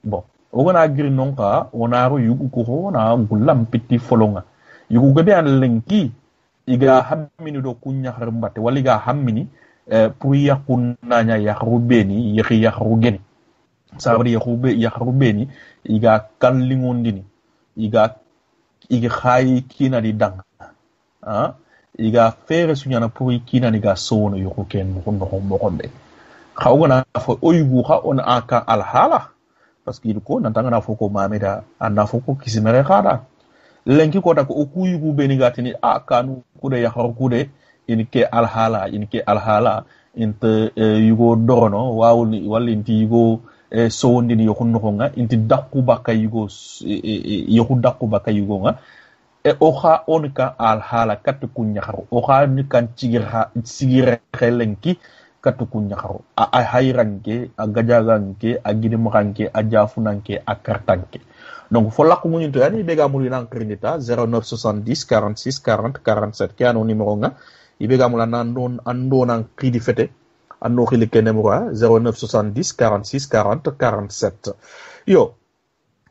bon ogo na giri nonka onaro yugu ko na gulam pitti folonga yugu gade an lenki iga hammini do kunya harmbate wala iga hammini pour yakun nanya yahrubeni yahrugeni sabri yahrubeni iga kallingondini iga khay kina di dang iga fere sunyana pour kina ni ga sono yoko ken mo konde khawgona fo oygu kha on aka alhala parce que ko nantanga na foko mameda anda foko kisimere khada lenki ko ta ko okuygu beni gatini kanu kude yahrukude inke alhala inte yugo dorono wawni walli inti yugo sowondini yo hunno nga inti dakku baka yugo yo dakku baka yugo nga oha onka alhala kat kunyakharo oha ni kan sigire khelenki kat kunyakharo a hayranke a gajaganke a gidimaranke a jafunanke a kartanke donc fo lakku muñu to yani be ga mulu nan credita 0970 46 40 47 kiano numéro nga ibe ga mulu nan ando nan kredi fete anno khili kenemura 0970 46 40 47 yo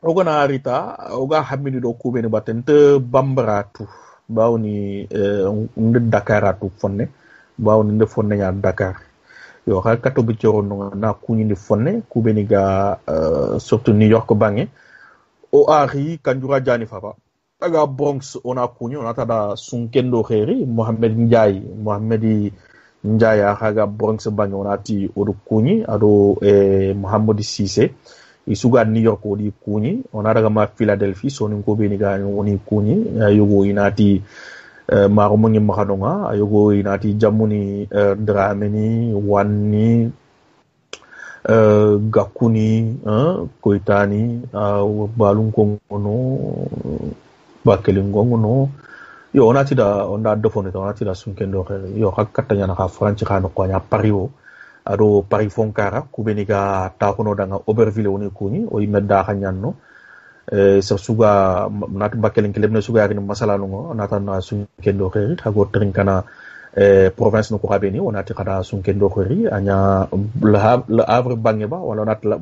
ogana arita oga hamini do kubeni batente bambratu bawni nde dakaratu fonne bawni nde fonne ya Dakar yo ha kato bi corono na kuni ni fonne kubeni ga surtout New York bangi o ari kanjura jani faba aga Bronx ona kuni ona tada sunkendo kheri Mohamed Ndiaye aga Bronx bangi ona ti odu kuni ado Mohamed Cissé isuga New York odi kuni ona daga ma Philadelphia so ni ko beni ga oni kuni yogo inati maro mo ngi makadonga yogo inati jamuni drameni wanni gakuni koitani balunko ngono bakelingo ngono yo onati da onda dofone onati da sunkendo yo hakata na ka franchi khano ko nya pario ado Paris Fonkara kubeniga takono danga Aubervilliers woni kuni o imedda khanyanno sa suga nat bakelin kelebne suga rin masala no nata na sun kendo kheri tago trinkana province no ko habeni onati kada sunkendo khori anya le Havre bange ba wala onati la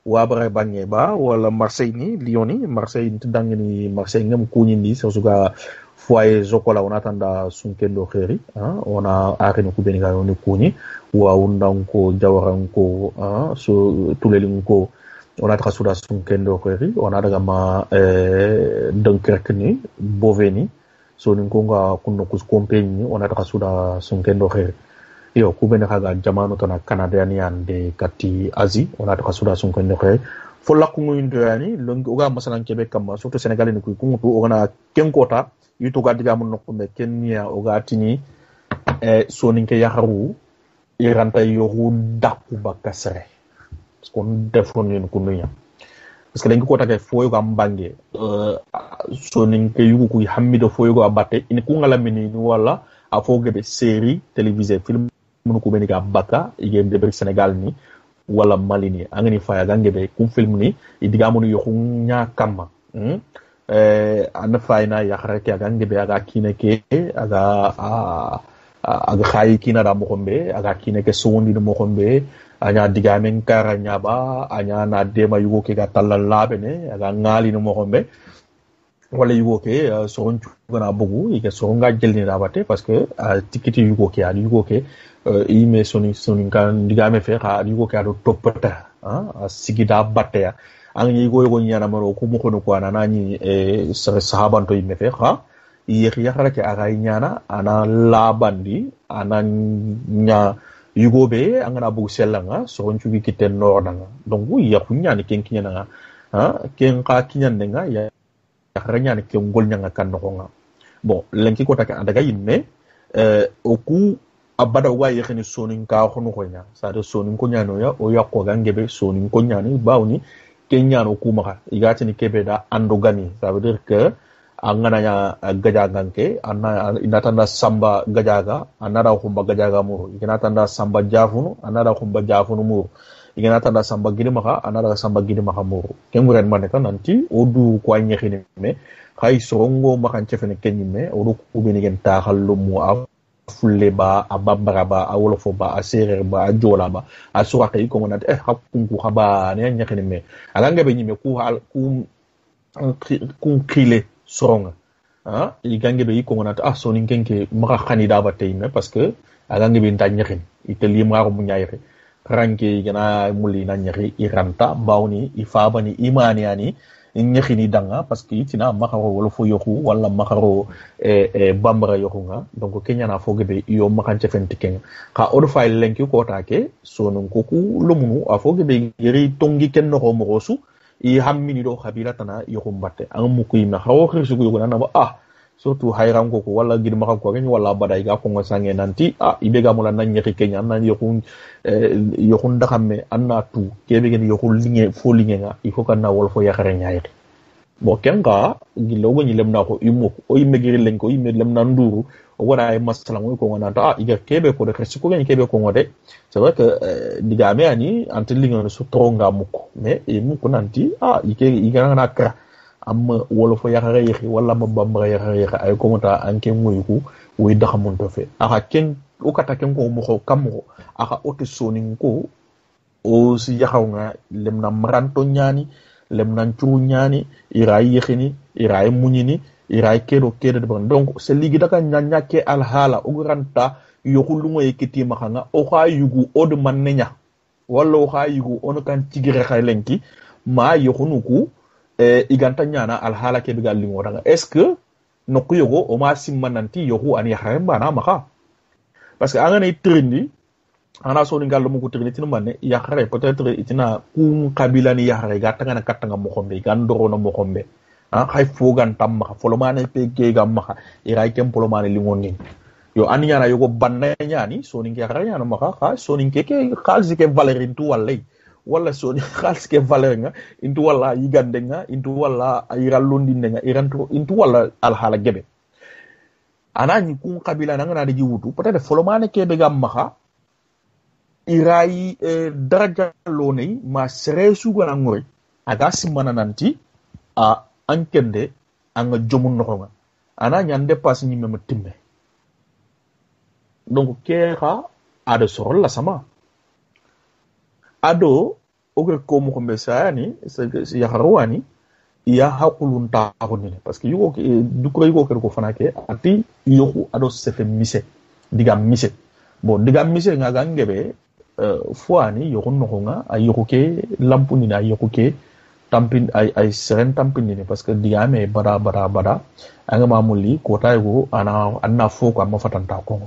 wabare bange ba wala Marseille ni Lyon ni Marseille ntidangeni Marseille ngam kunyindi so suga foyer zokola onatanda sunkendo kheri ona areno kubeni ga oni kuni wa undanko jawaranko so tulelinko onatra suda sunkendo kheri onadaga ma Dunkerque ni Boveni so ninkonga kunno kus compagnie onatra suda sunkendo kheri yo kubeni kaga jamano tona Canada ni ande kati Asie onatra suda sunkendo kheri folla kungu indani longi oga masalan Québec kama surtout Sénégal ni ku kungu ogana kenkota yuto ga diga mun nokumbe Kenya oga tini soninke yaharu iranta yoru daku bakasre skon defon yen kununya parce que lengi ko take foyo ga mbange soninke yugo ku hamido foyo ga batte ini ku ngala mini wala afoge be série télévisée film mun ko beni ga baka igem de Sénégal ni wala Mali ni angani faya gangebe kum film ni idiga mun yoru nya kama ana fayna yakhare ke aga ngebe aga kineke aga khayi kina da mo khombe aga kineke sondi mo khombe anya digamen karanya ba anya na dema yugo ke ga talal labene aga ngali no mo khombe wala yugo ke soron gana bugu ike soron ga jelni da batte parce que tikiti yugo ke ime soni kan digame fe kha yugo ke ado topata sigida batte angni go nyana maro ko mo kono ko anani sahaban to yimme fe kha yehi yakhara ke aga nyana ana labandi ana nya yugobe angana bu selanga so on cugi kiten nordanga donc ya kunyani ken kinyana ken ka kinyan nga ya yakhara nyani ke ngol nyanga kan no nga bon lenki ko taka daga yimme oku abada wa yekhini sonin ka khono ko nya sa de sonin ko nyano ya o yakko gangebe sonin ko nyani bawni kenyano kumaka igati ni kebeda andogani ça veut dire que angana ya gajaganke anna inatanda samba gajaga anara khumba gajaga muru inatanda samba jafunu anara khumba jafunu muru inatanda samba gidimaka anara samba gidimaka muru kenguren maneka nanti odu ko anykhine me khay sorongo makan chefene kenyime odu kubeni gen taxallu mu fulle ba ababara ba awolofo ba aserer ba ajola ba asura kay ko ngonat hakkunku khaba ne nyakene me alanga be nyime ku krile soronga igange be ko ngonat sonin kenke maka khanida ba tayme parce que alanga be nta nyakin itali maro mu nyaayre ranke gana muli na nyari iranta bawni ifabani imani ani nyakini danga parce que itina makaro wolofo yoku wala makaro bambara yokunga donc kenya na fogebe yo makance fentiken ka odo file lenki ko take sonun koku lumunu afogebe yeri tongi ken no mo rosu i hammini do khabila tana yokumbatte an muku yima hawo khirsu ko yogona na surtout hayran ko wala gid maka ko gani wala baday ga ko ngosange nanti ibega mula nan nyaki kenya nan yokun daxamme anna tu kebe gen yokul linge fo linge nga il faut kana wol fo yakhare nyaayati bo kenga gilogo ni lemna ko immo o yimme giri len ko yimme lemna nduru o wona ay masalan ko ngana iga kebe ko de khirsu ko gani kebe ko ngode c'est vrai que digame ani antel linge so tronga muko mais muko nanti ike iga na kra am wolo fo yakhare yexi wala ma bambara yakhare ay ko mota anke moyku wi daxamun to fe ken o kata ken ko mo kammo aka oto sonin ko o si yaxawnga lemna maranto nyani lemna churu nyani iray yexini iray muñini iray kedo de donc c'est ligi daka nyanya ke alhala o granta yokhulu ngoy kiti maxanga o xa yugu od mannya wala o xa yugu on kan tigire xaylenki ma yokhunuku iganta nyana alhala ke bigal lingo daga est ce que nokku yogo o ma simmananti yoku ani xaremba na maka parce que angana trindi ana so ni gallo mu ko trindi tin manne ya xare peut être itina kum kabila ni ya xare gatta ngana katanga mo xombe gandoro no mo xombe xay fogan tam maka folo mane pe ke gam maka iray kem polo mane lingo ni yo ani yana yogo banna nyani so ni ya xare yana maka xa so ni ke xalsi ke valerin tu wallay wala so ni xalsi ke valeur nga intu wala yigande nga intu wala ayralundi nga irantu intu wala alhala gebe anani kun kabila nanga na wutu peut-être folomane kebe gam maha irai daraja lone ma seresu gona ngori aga simana nanti ankende anga jomun no nga ana nyande pass ni mema timme donc kera ado sorol la sama ado oge ko mo kombe sayani ya harwani ya hakulun taxuni parce que yugo du ko yugo ko fanake ati yoku ado sefe mise diga mise bon diga mise nga gangebe fuani yoku no nga ay yoku ke lampuni na yoku ke tampin ay seren tampin ni parce que diga me bada anga mamuli ko taygo ana foko amma fatanta ko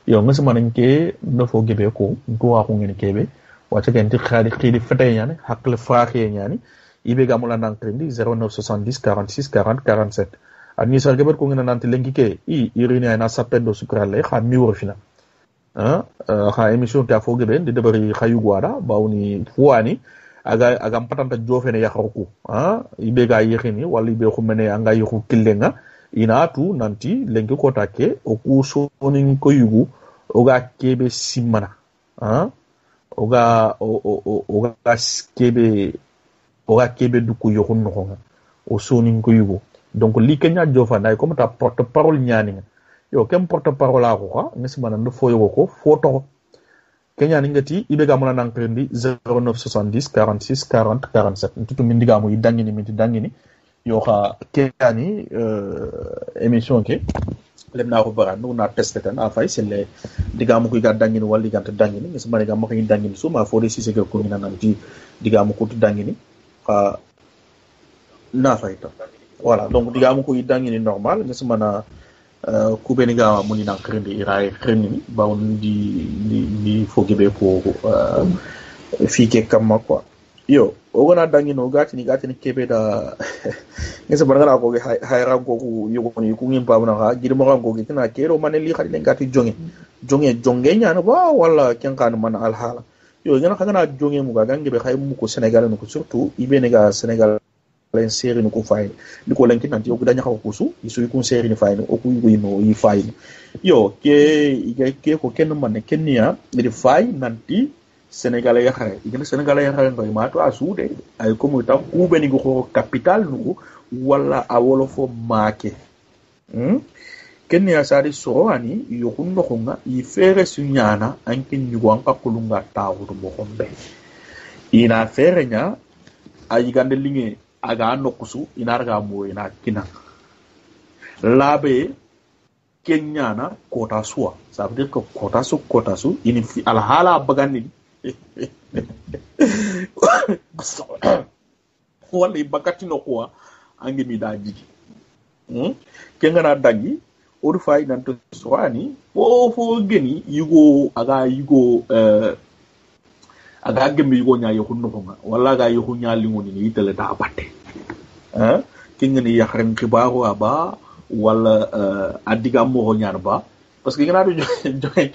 yo nga sama nanke no fo gebe ko to wa ko ngene kebe wacha kenti khali fete yani hakle faaxe yani ibe gamula nankrindi 0970 46 40 47 ani sar geber ko ngena nanti lengi ke irine ay na sapendo sukrale kha mi wor fina kha emission ta fo gebe de debari khayu gwada bawni fuani aga patanta jofene yakharku ibe ga yexini wala ibe khumene anga yexu killenga ina tu nanti lengi ko take o ku sonin ko yugu oga kebe simana oga kebe du ko yoxun no o sonin ko yugo donc li kenya jofa nay comme ta porte parole nyani yo kem porte parole a ko ngesi manan do foyo ko photo kenya ni ngati ibe ga mona nan krendi 0970 46 40 47 tutu min diga mo dangini yo xa kenya émission ke lemna ko bara no na teste tan a fay c'est le diga mo ko ga dangini wal diga ta dangini ngesi manan ga mo ko dangini suma fo de sise ko ni nan ti diga mo ko tu dangini na fayta voilà donc diga mo ko dangini normal ngesi mana kubeni ga muni nan krendi iray krendi bawon di fogebe ko fike kamma quoi yo ogona dangino gati ni kebe da ngesa baranga ko hayra ko yugo ni ku ngim pamna ha gidimo rango gi na kero maneli khadi ngati jonge nyana ba wala kenkan man al hala yo ngana khagana jonge mu ga gange be khay mu ko Senegal no ko surtout ibene ga Senegal len seri no ko fay ni ko lenki nanti o danya ko kusu isu ko seri ni fay o ku no yi fay yo ke ko ken man kenya ni fay nanti Senegalais ya xare igena Senegalais ya xare ngoy ma to asude ay ko mu ta ku beni go capital nu wala a wolofo make kenya sari soani yo kunno khonga i fere sunyana ankin nyugo anka kulunga tawu do bokombe ina fere nya ay gande linge aga nokusu inarga mo ina kina labe kenya na kota suwa ça veut dire que kota su ini al hala bagani wala bakati no kwa angi mi da jigi kenga na dangi odu fay nan to swani fo geni yugo aga gemmi yugo nya yo kunno nga wala ga yo nya lingo ni itale da batte kenga ni yakhran kibaru aba wala adiga mo nya ba parce que ngana do joy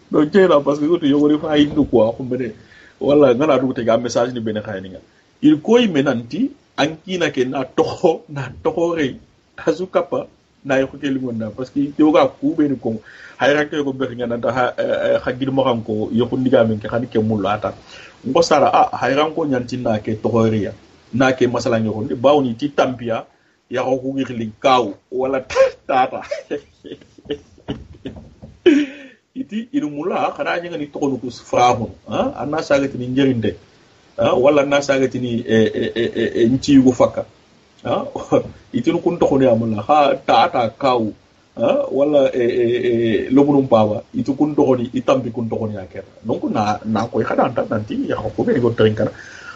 do jera parce que goto yogori fa indu quoi xumbene wala ngana du tega message ni ben xayni nga il koy menanti ankina ke na toho re azu kapa na yo ke limonda parce que yoga ku ben ko hayra ke ko be ngana ta xagir mo xam ko yo ko ndiga men ke xani ke mulata ngo sara hayra ko nyanti na ke toho re ya na ke masala ngi ko bawni ti tampia ya ko ku ngi kaw wala tata iti inu mula kana nyanga ni tokonu ku frahu anna sagati ni njerinde wala anna sagati ni nti yugo fakka iti nu kun tokonu amala ha tata kaw wala lobulum baba itu kun tokoni itambi kun tokoni akera donc na koy khadanta nanti ya ko be go trinkana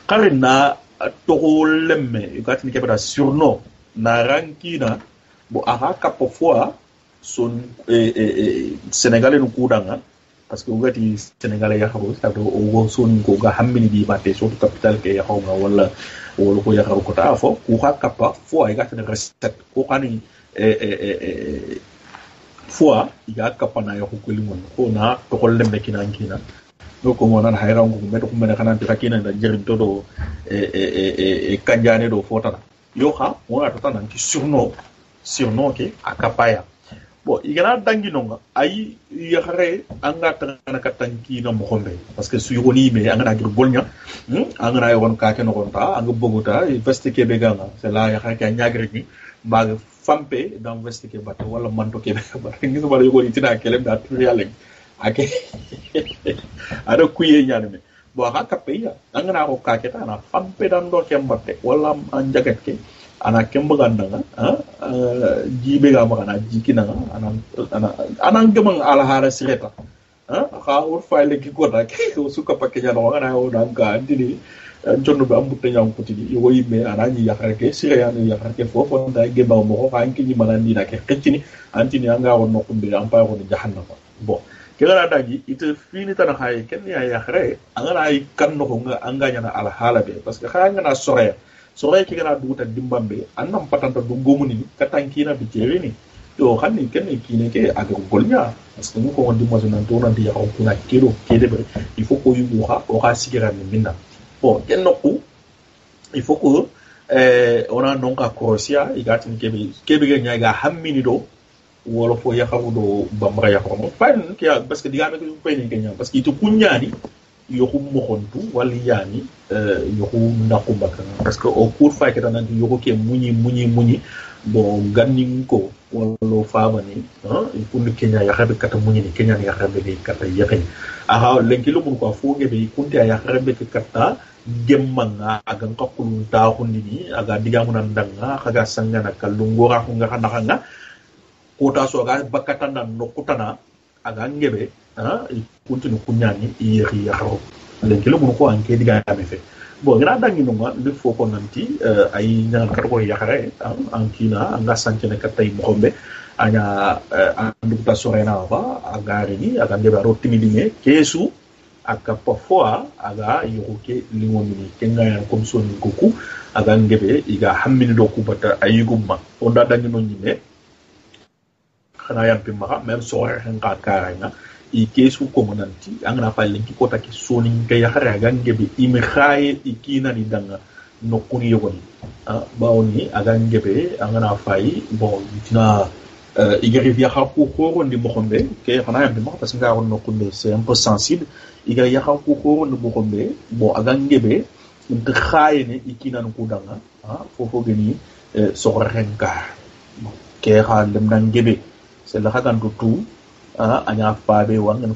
karina toko lemme yugati ni kebada surno na rankina bo aha kapo fois son Sénégalais no kudanga parce que ngati Sénégalais ya xaru ta do o son ko ga hammini di batte so capital ke ya xawga wala ko ya xaru ko ta fo ku ha kappa fo ay gatane recette ko kani fo ya kappa na ya ko limon ko na to ko lembe kina do ko mona hayra ko medo ko mena kana ta kina da jerin to do kanjane do fotana yo ha mo ata tan ki surno ke akapaya bon igana danginonga ay yaxare anga tana katanki na mo xombe parce que su yoni me anga na gir bolnya anga na yon ka ke no konta anga boguta veste ke beganga c'est la yaxare ka nyagre ni baga fampe dans vesti ke batte wala manto ke batte ngi wala yugo itina kelem da trialen ake ada kuye nyane me bo ha kape ya angana ko ka ke na fampe dan do ke batte wala an jagat ke ana kemba gandanga jibe ga makana jikina ana ngemang ala hara sireta ha ur file ki ko da ke suka pakke nya no ngana o dan ka antini jonno be ambutte nyam ko tidi yo yimbe ana ni yakarake sireyani yakarake fofo da gemba mo ko hanki ni manandi da ke keccini antini anga wonno ko be am pa ko ni jahannama bon ke gara daji ite fini tan hay ken ya yakare angana ay kan no nga anga nyana ala hala be parce que khanga na sore ki gara duta dimbambe annam patanta du gomuni katankina bi jerini to xamni ken ki ne ke aga golnya parce que ko on dimmo nan to nan dia ko na kilo kede be il faut ko yugo ha o ha sigira ni minna bon ken nokku il faut que on a donc à Croatia igatin kebe ge nyaaga hammini do wala fo yakhawu do bamra yakhomo pas ki parce que diga ko peni kenya parce que itu kunyani yoku mokhontu wali yani yoku ndakumbaka parce que au cours fa ke tan yoko ke munyi bon ganni ko wala faabani il faut que kenya yakhabe kata munyi ni kenya yakhabe ni kata yakhen aha lenkilo mun ko fo gebe kunti yakhabe kata gemmanga aga ngakulu ta hundini aga digamu nan danga aga sangana kalungora ko ngaka nakanga kota so aga bakata nan nokutana aga ngebe kuntinu kunyani yeri yaro lenkelo mun ko anke diga me fe bo gra dangi no ma le fo ko nanti ay nyal karbo yakare ankina anga sankene katay mokombe anya andu ta sorena ba aga rini aga ngebe ro timidinge kesu aka parfois aga yoke lingomini kenga ya komsoni goku aga ngebe iga hammini do kubata ayigumma onda dangi no nyime xana yampi ma même so hen ka karanga i kesu komonanti angana fa lenki kota ki soni ngaya xara aga ngebe imi khaye ikina ni danga no kuni yogoni bawni aga ngebe angana fay bon tina igari via xaku ko ndi moxombe ke xana yampi ma parce que ngaron no kunde c'est un peu sensible iga yaha ko ko no bokombe bo aga ngebe nte khayene ikina no kudanga fofo geni so renka ke ha dem nan ngebe c'est la hagan tout anya faabe wangen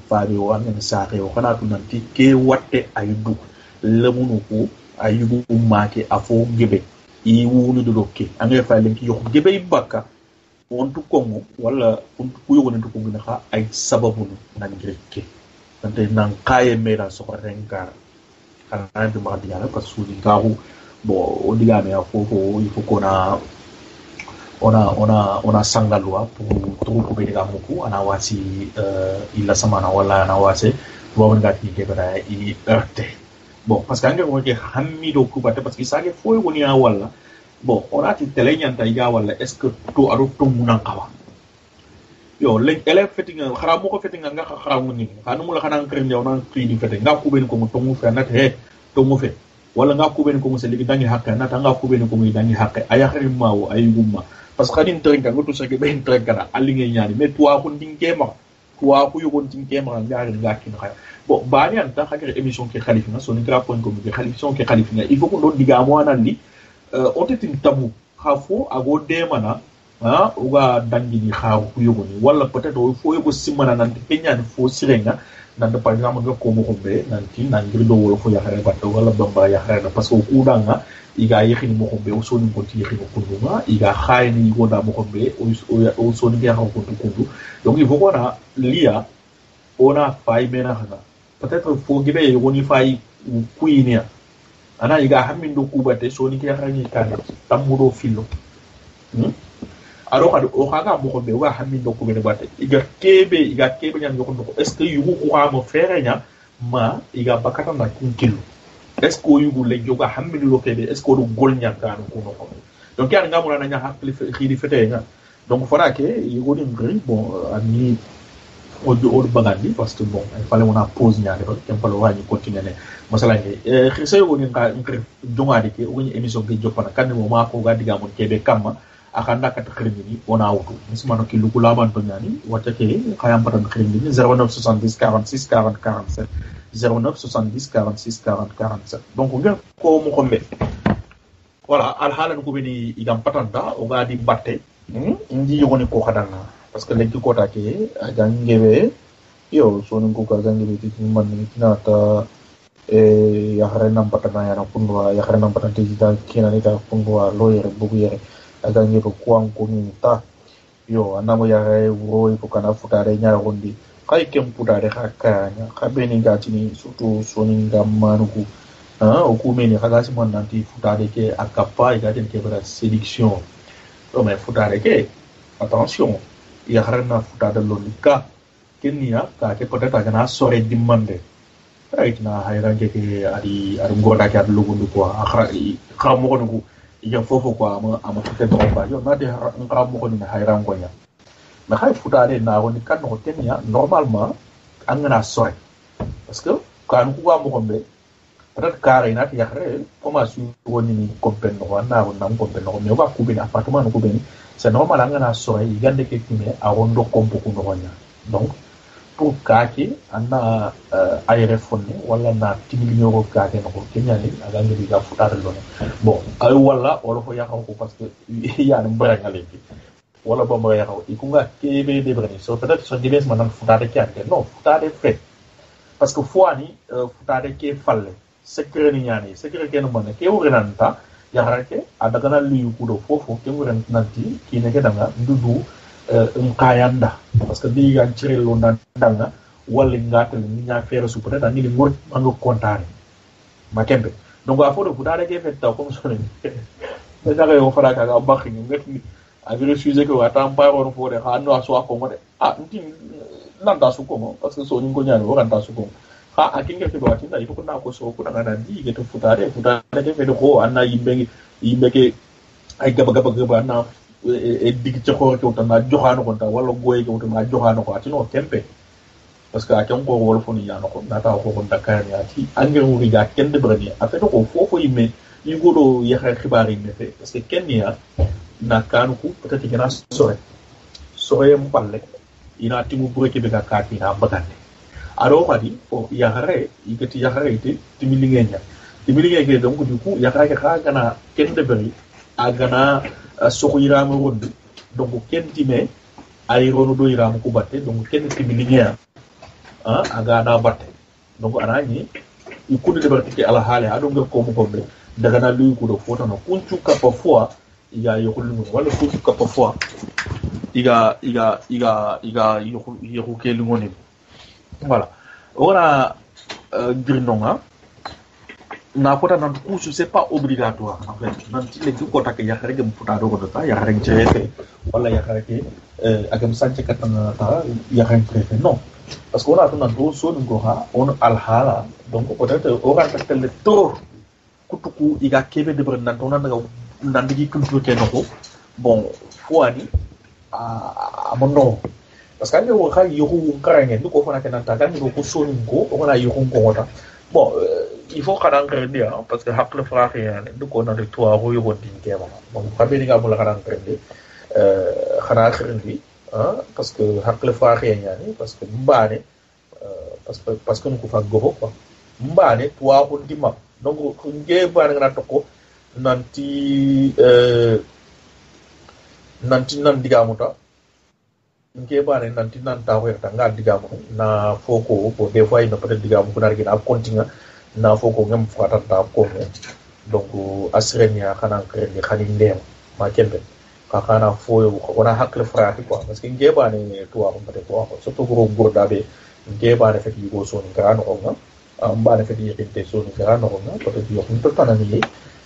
saare o kana tu nanti ke watte aydu lemunu ko ayugo make afo ngebe i wunu do dokke anga fa lenki yo ngebe ibaka on tu kongo wala on ku yogo nentu ko ngina ha ay sababu nan ngireke tante nan kaye mera so renka kana de ma diala parce que di garu bon o diga me afofo il faut qu'on ona sangalwa pour ko be diga muku ana wasi illa samana wala ana wase bo ngati ke bara i erte bon parce que anga ko ke hammi do ku batte parce que sage foy woni a wala bon on a ti tele nyanta iga wala est ce que to aro to munan kawa yo leg ele fetinga xara moko fetinga nga xara mu ni xanu mu la xana ngre ñew nan pri di fete nga ku ben ko mu to mu fe nat he to mu fe wala nga ku ben ko mu se ligi dangi hakka nat nga ku ben ko mu dangi hakke aya xari mawo ay gumma parce que xadin trenga ngo to sa ke ben trenga ali ngay ñaani mais toi ko ndingema toi ko yogon ndingema nga nga ki xaya bon bani anta xakere émission ke khalifa na soni gra point com ke khalifa ke khalifa il faut ko do diga mo anandi on tetin tabu khafo ago demana uga dangini xaru ku yogoni wala peut-être o fo yogo simana nan kenya ni fo sirenga nan par exemple nga ko mo xombe nan ti nan ngir do wala fo yaxare bato wala bamba yaxare parce que ku danga iga yexini mo xombe o soni ko ti yexini ko nduma iga xayni go da mo xombe o soni ga ko kundu donc il faut qu'on a lia ona fay mena xana peut-être fo gibe yogoni fay kuinia ana iga hamindo kubate soni ke yaxani kan tamudo filo alors o xaga mo xombe wa hamindo kubene bate iga kebe nyam yoko est ce que yugo ko ma fereña ma iga bakata na kunkilu est ce que yugo le joga hamindo lo kebe est ce que do golnya kan ko no ko donc ya nga mo na nya hakli xidi fete nga donc fara ke yugo ni ngri bon ani o bagandi parce que bon il fallait on a pause ñaade ba kem falo wañi continuer ne masala ngi xisse yugo ni nga ngri jongadi ke o ni émission bi jopana kan mo ma ko ga diga mon kebe kamma akanda kata khrimini ona wutu mismano ki luku laban to nyani wata ke khayam patan khrimini 0970 46 40 47 0970 46 40 47 donc ngel ko mo xombe voilà al halan ko beni igam patanta o gadi batte ndi yogoni ko khadanga parce que lenki ko take jangebe yo sonin ko ka jangebe ti man ni tinata ya hare nampata na yana kunwa ya hare nampata ti ta kina ni ta kunwa lawyer bugu yere agange ko kwang ko ni ta yo anamo ya hare wo ko kana futare nya rondi kai kem putare hakanya kabeni gatini surtout sonin gamanuku okumeni kagasi man nanti futare ke akapa igaten ke bara séduction mais futare ke attention ya harna futade lonika kenya ka ke peut-être agana sore dimande right na hayrange ke ari ngoda ke adlugundu ko akhra khamo ko ngu ya fofo ko ama fete do ba yo na de ngamo ko ni hayrango nya mais hay futade na woni kan no kenya normalement angana sore parce que kan ku wa mo gombe peut-être carré na ya khre formation woni ni kompen no na won kompen no me ba kubini appartement no kubini c'est normal angana sore yigande ke kimi a wondo kompo ko no nya donc pour kaki anna ayre fonne wala na timili ñoko kake no ko kenya ni aga ngi ga futata lone bon ay wala wala ko yakaw ko parce que ya na mbara ngale ki wala bo mo yakaw ikunga kebe de brani so peut-être son dibes manan futata kake non futata fait parce que fois ni futata ke falle secret ni ñani secret ke no man ke wurenanta yaharake adagana liyu kudo fofo ke wurenanti ki ne ke danga ndudu kayanda parce que di gan cire lo ndanga wala ngatal ni nya fere su peut-être ni ngor mango contane ma kembe donc a fodo futare ke fetta comme ça ne daga yo fara ka ga bakhi ni ngati a vire sujet ko ata mpa won fode ha no aso ko ngode nti nanda su ko parce que so ni ko nyani wo kan su ko ha akinga ke do atinda ipo na ko so ko na di ke to futare ke fe do ko anna yimbe ke ay gaba na dig ci xor ci tan joxano ko ta wala goy ko tan joxano ko atino tempe parce que akon ko wol foni yana ko nata ko Dakar ya ci angir wuri ga ken de brani afé ko fofo yimme yugodo yaxa xibaar yi nefe parce que ken ya na kanu ko peut-être gëna sore mballe ina timu bureke be ga kati na bagande aro xadi fo yaxare yigati yaxare ite timili ngenya donc du coup yaxare ka gana ken de brani agana soko yiramu rondi donc ken time ay rono do yiramu ko batte donc ken timilinya aga na batte donc anani ikuni de bartiki ala hale ado ngel ko mo gombe daga na luy ko do fota no kunchu ka parfois iga yokulu wala kunchu ka parfois iga yokulu ke ngoni voilà ora girnonga na kota nan kusu c'est pas obligatoire en fait nan ci legi ko tak ya xare gem futa do ko ta ya xare ci wala ya xare ke agam sanche katana ta ya xare préfet non parce qu'on a tout nan do so ngo ha on al hala donc peut-être on va tel trop kutuku iga kebe de bren nan to nan digi culture ke no bon foani a mono parce que ngo ha yoku karanga ko fona ke nan ta kan ko so ngo on a yoku ko ta bon il faut kadang kredi parce que hakle frère yani du ko na de toi ro yo din ke ma bon xamé nga mo la kadang kredi xana kredi parce que hakle frère yani parce que mbane parce que ko fa goho quoi mbane toi ko dima donc nge ba nga to ko nanti nan digamuta nge ba nanti nan ta ho ta nga digamu na foko ko des fois ino peut-être digamu ko na gina continue na foko ngam fatata ko donc asrenia kana kredi khani ndem ma kembe ka kana foyo ko na hakle frati quoi parce que ngeba ne to ko peut-être ko surtout gro dabe ngeba ne fati go so ni kana ko nga amba ne fati yete so ni kana ko nga peut-être yo ko tana ni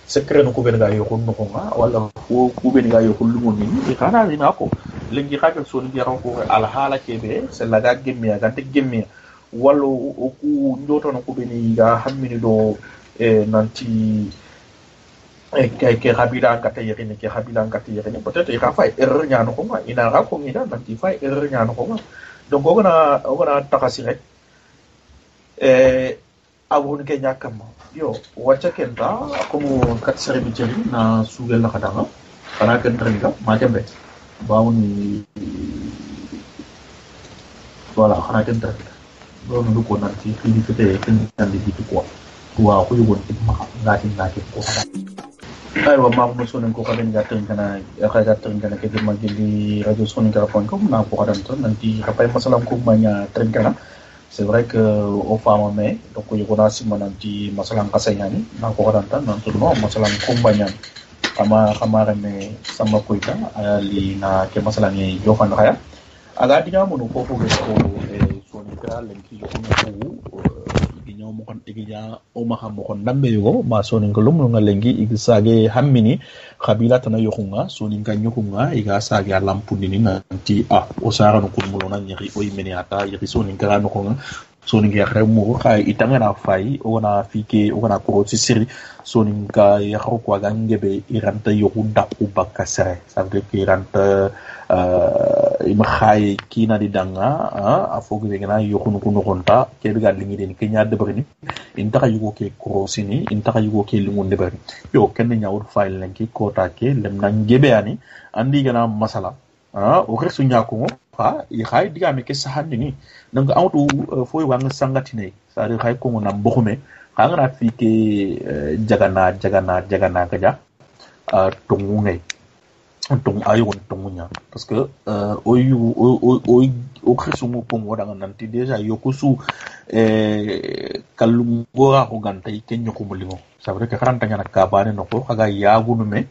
secret no ko ben ga yo ko no ko nga wala ko ben ga yo ko lumo ni kana ni nako lengi xagal so ni yaran ko al hala kebe c'est la ga gemmi ga te gemmi wallo ku ndoto no ko beni ga hammini do nanti ke habila ngata yene ke habila ngata yene peut-être ka fay erreur nyano ko ma ina ra ko ina nanti fay erreur nyano ko ma donc ogona takasi rek awon ke nyakam yo wacha kenta ko mo kat sere bi jeli na sugel la kadanga kana ken trenga ma jambe bawni voilà kana ken trenga do no ko nanti fini fete ken tan di ko wa ko yobon ti ma ngati ko aywa maamo sonen ko kaden gatten kana gatten kana ke dum magili radio soninka.com na ko kadan ton nanti rapay masalam ko manya trenkana c'est vrai que au fama me donc yo kona sima nanti masalam kasayani na ko kadan tan nanti no masalam ko manya kama me sama kuita ali na ke masalam ni yo fan khaya aga diga mo ko ko soninka lenki yo ko ñoo mo kon igiya o ma xam ko ndambe yo ma sonin ko lum nga lengi igisage hammini khabila tan yoxunga sonin ka ñokunga iga sage lampundi ni nanti o sara no ko mo na ñi o yimeni ata yi sonin ka no ko sonin ga xare mo xay itanga na fay o na fike o na ko ci siri sonin ka ya xaru ko ga ngebe iranta yoku dakku bakka sere ça veut dire que iranta ima xay kina di danga a fogu be gana yokunu ko no konta ke be gal lingi den kenya de bari in taxa yugo ke krosini in taxa yugo ke lingu de bari yo ken nyaawur file lanki kota ke lem na ngebe ani andi gana masala o xersu nyako i xay diga me ke sahandi ni donc awtu foy wang sangati ne sa de xay ko na mboxume xa nga fi ke jagana ka ja tongu ngay tong ayo tongunya parce que o xersu mo pongo da nanti déjà yokusu kalungora ko gantay kenyo ko mulimo ça veut dire que xaranta nyana ka bane no ko xaga yagunu me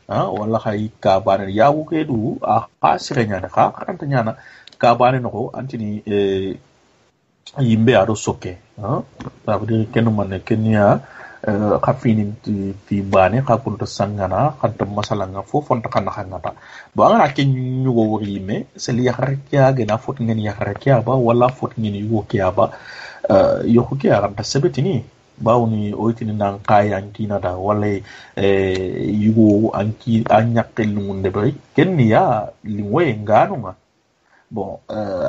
wala xay ka bane yagu ke du a sire nyana xaranta nyana ka bane no ko antini yimbe ado sokke ça veut dire kenu man kenya khafini fi bane khakunta sangana khanta masalanga fo fonta kana khangata ba ngana ke nyugo wori me se li yakharkiya gena fot ngeni yakharkiya ba wala fot ngeni yugo kiya ba yoko kiya ranta sebetini bawni oytini nan kaya ankina da wala yugo anki anyakel ngunde bari kenniya lingwe nganu bon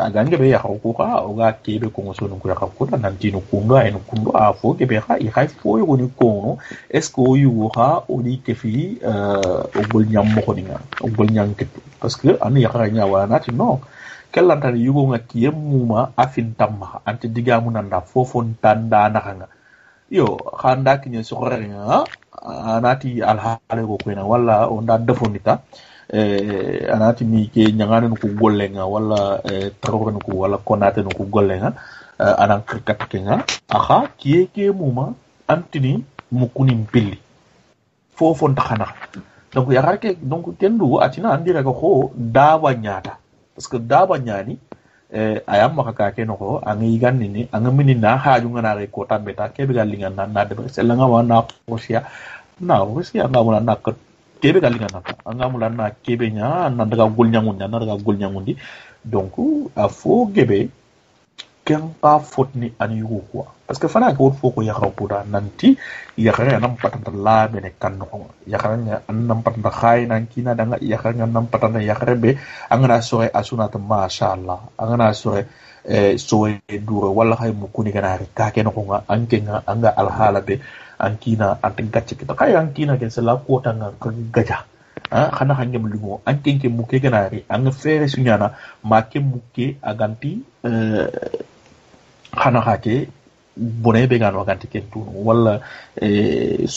agange be yakho ka oga kebe ko ngosonu ko yakho da nantino kunga en kundo a fo ke be ha I hay fo yo ni ko est ce que yu ha o di ke fi o gol nyam mo ko dinga o gol nyam ke parce que an yakha nya wa nati no kellanta ni yugo nga kiyem muma afin tamma ante digamu nanda fofon tanda nakanga yo khanda kinye so nga anati alhaale ko ko na wala o nda defonita anati mi ke nyangane no ko gollenga wala tarore no ko wala konate no ko gollenga anan krikat kenga aha kieke muma antini mukuni mpili fofo ndaxana donc ya rake donc kendu atina andira ko dawa nyata parce que dawa nyani ayam maka ke no ko angi ganni ni angamini na haaju ngana re ko tambeta kebe galinga na de selanga wana posia na posia ngawuna nakko kebe galinga na angamula na kebe nya na daga gulnyangundi donc a fo gebe ken pa fotni an yugo quoi parce que fana ko fo ko yakha puda nanti yakha nam patanta la bene kan no yakha nya nam patanta khay nan kina danga yakha nya nam patanta yakha be angana sore asunata ma sha Allah angana sore soe duro wala hay mu kuni ganari ka ken ko nga anke nga anga al halabe ankina antin gacce kita kay ankina ken sala ko tanga gaja xana xangem lingo ankenke muke ganari anga fere sunyana make muke aganti xana xake boné be gano aganti ken tu wala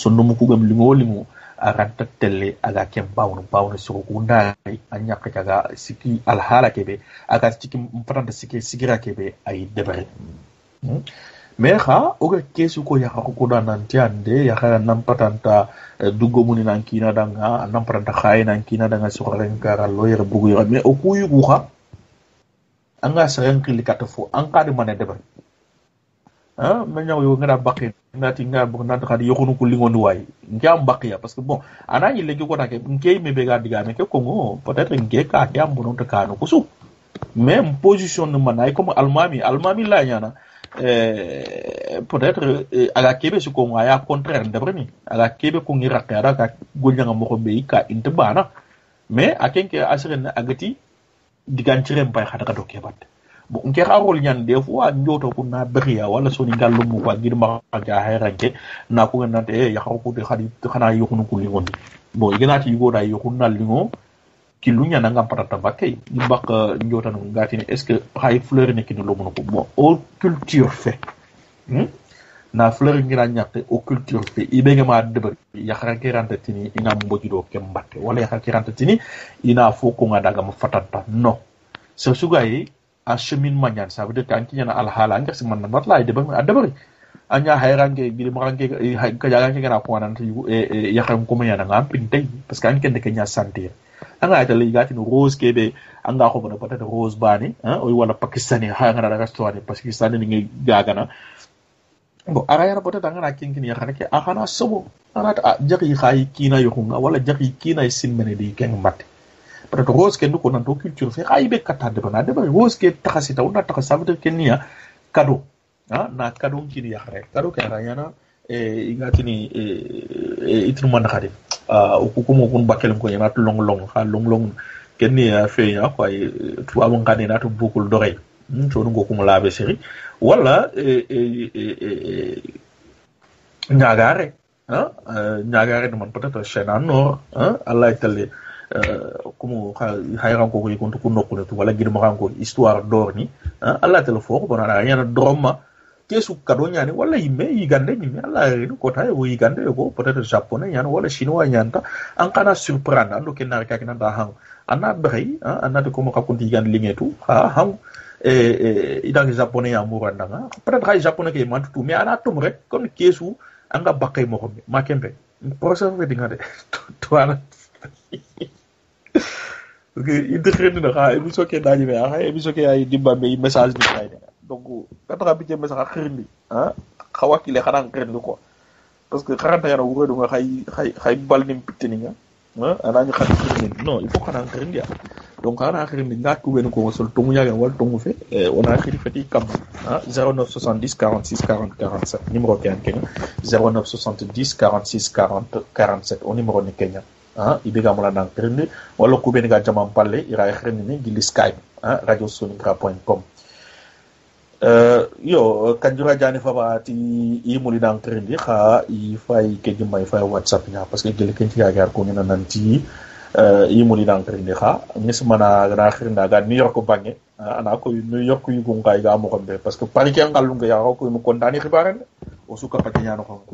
sonno mu kugam lingo aranta telle aga ken bawno so ko ndari anya kaga siki al hala kebe aga siki mpatanda sigira kebe ay debare mais ha oga kesu ko ya ko da nan tiande ya ha nan patanta dugo muni nan kina danga nan patanta khay nan kina danga so ren kara loyer bugu yo mais o kuyu gu ha anga saren klikata fo an ka de mané debare ma ñaw yo ngara bakki ngati nga bu nan xadi yoxunu ko lingondu way ngam bakkiya parce que bon ana yi legi ko take ngey me be ga diga me ke ko ngo peut-être ngey ka ke am bonon ta kanu ko su même position de manay comme almami la ñana peut-être aga kebe su ko ngaya contraire de bremi aga kebe ko ngi rakara ka golñanga mo ko be ka inte bana mais akenke asren agati digantirem bay xata do ke bat bo nke xarol ñan des fois njoto ko na beriya wala so ni gallu mu ko ngir ma ga hayranke na ko nante ya xaw ko de xadi xana yoxunu ko li ngondi bo iganati yugo da yoxun na lingo ki lu ñana ngam patata bakay ni bak njota no ngati est ce que hay fleur ne ki no lo mu ko bon au culture fait na fleur ngira nyakte o culture fe ibenge ma deber yakara kiranta tini ina mboji do kembatte wala yakara kiranta tini ina foko nga daga ma fatata no so sugayi a chemin manyan ça veut dire kan kinyana al hala nga siman na matla deber a deber anya hayrange gidi marange ka jagange kana ko nan yakara ko mayana ngam pintay parce que an kende kenya sentir anga ita ligati no rose kebe anga ko bona peut-être rose bani o wala pakistani ha ngana daga story pakistani ni gagana bo arayana peut-être ngana kinkini yakana ke akana sobo anata jaki khayi kina yokunga wala jaki kina simmene di ken mat peut-être rose ken ko nan to culture fe khayi be kata de bana de ba rose ke takasita una takasa veut dire kenya cadeau na cadeau kini yakare cadeau ke arayana igatini itru man khadi ukukumo kun bakel ko yana long long kenni fe ya ko ay tu abon kane na to bukul doré to ngo ko labe séri wala ñagare ñagare de man peut-être chena no Allah itale kumu hayran ko ko nokku to wala gidma ko histoire d'or ni Allah tele fo ko na yana droma kesu kado nyani wala yimbe yigande nyimbe ala ko tay wo yigande ko peut-être japonais nyani wala chinois nyanta an kana surprendre ando ken na ka kina da hang ana bari ana de ko mo kakunti yigande lingetu hang idan japonais ya mo randanga peut-être ay japonais ke man tout mais ana tum rek kon kesu anga bakay mo ko ma kembe procès fe dinga de to ana ok idrene na ha emission ke daji be ha emission ke ay dimba be message ni kay donc kata bi jëm sax xirndi xawaki le xana xirndi ko parce que xaranta yana wuro do nga xay bal nim pitini nga ana ñu xat xirndi non il faut xana xirndi donc xana xirndi nga ku ben ko sol tongu ñaga wal tongu fe on a xiri fati kam 0970 46 40 47 numéro ken 0970 46 40 47 on numéro ni Kenya ibega mola nang xirndi wala ku ben ga jamam palle ira xirndi ni gili Skype radiosoningra.com yo kanjura jani fabati imuli dan trendi kha I fay ke jumay fay WhatsApp nya parce que gele ken ci yagar ko ngena nanti imuli dan trendi kha nismana ra khirnda ga New York bangi ana ko New York yu gon kay ga mo ko be parce que pari ke ngallu nga ya ko mo kontani xibaran o suka pati nya no ko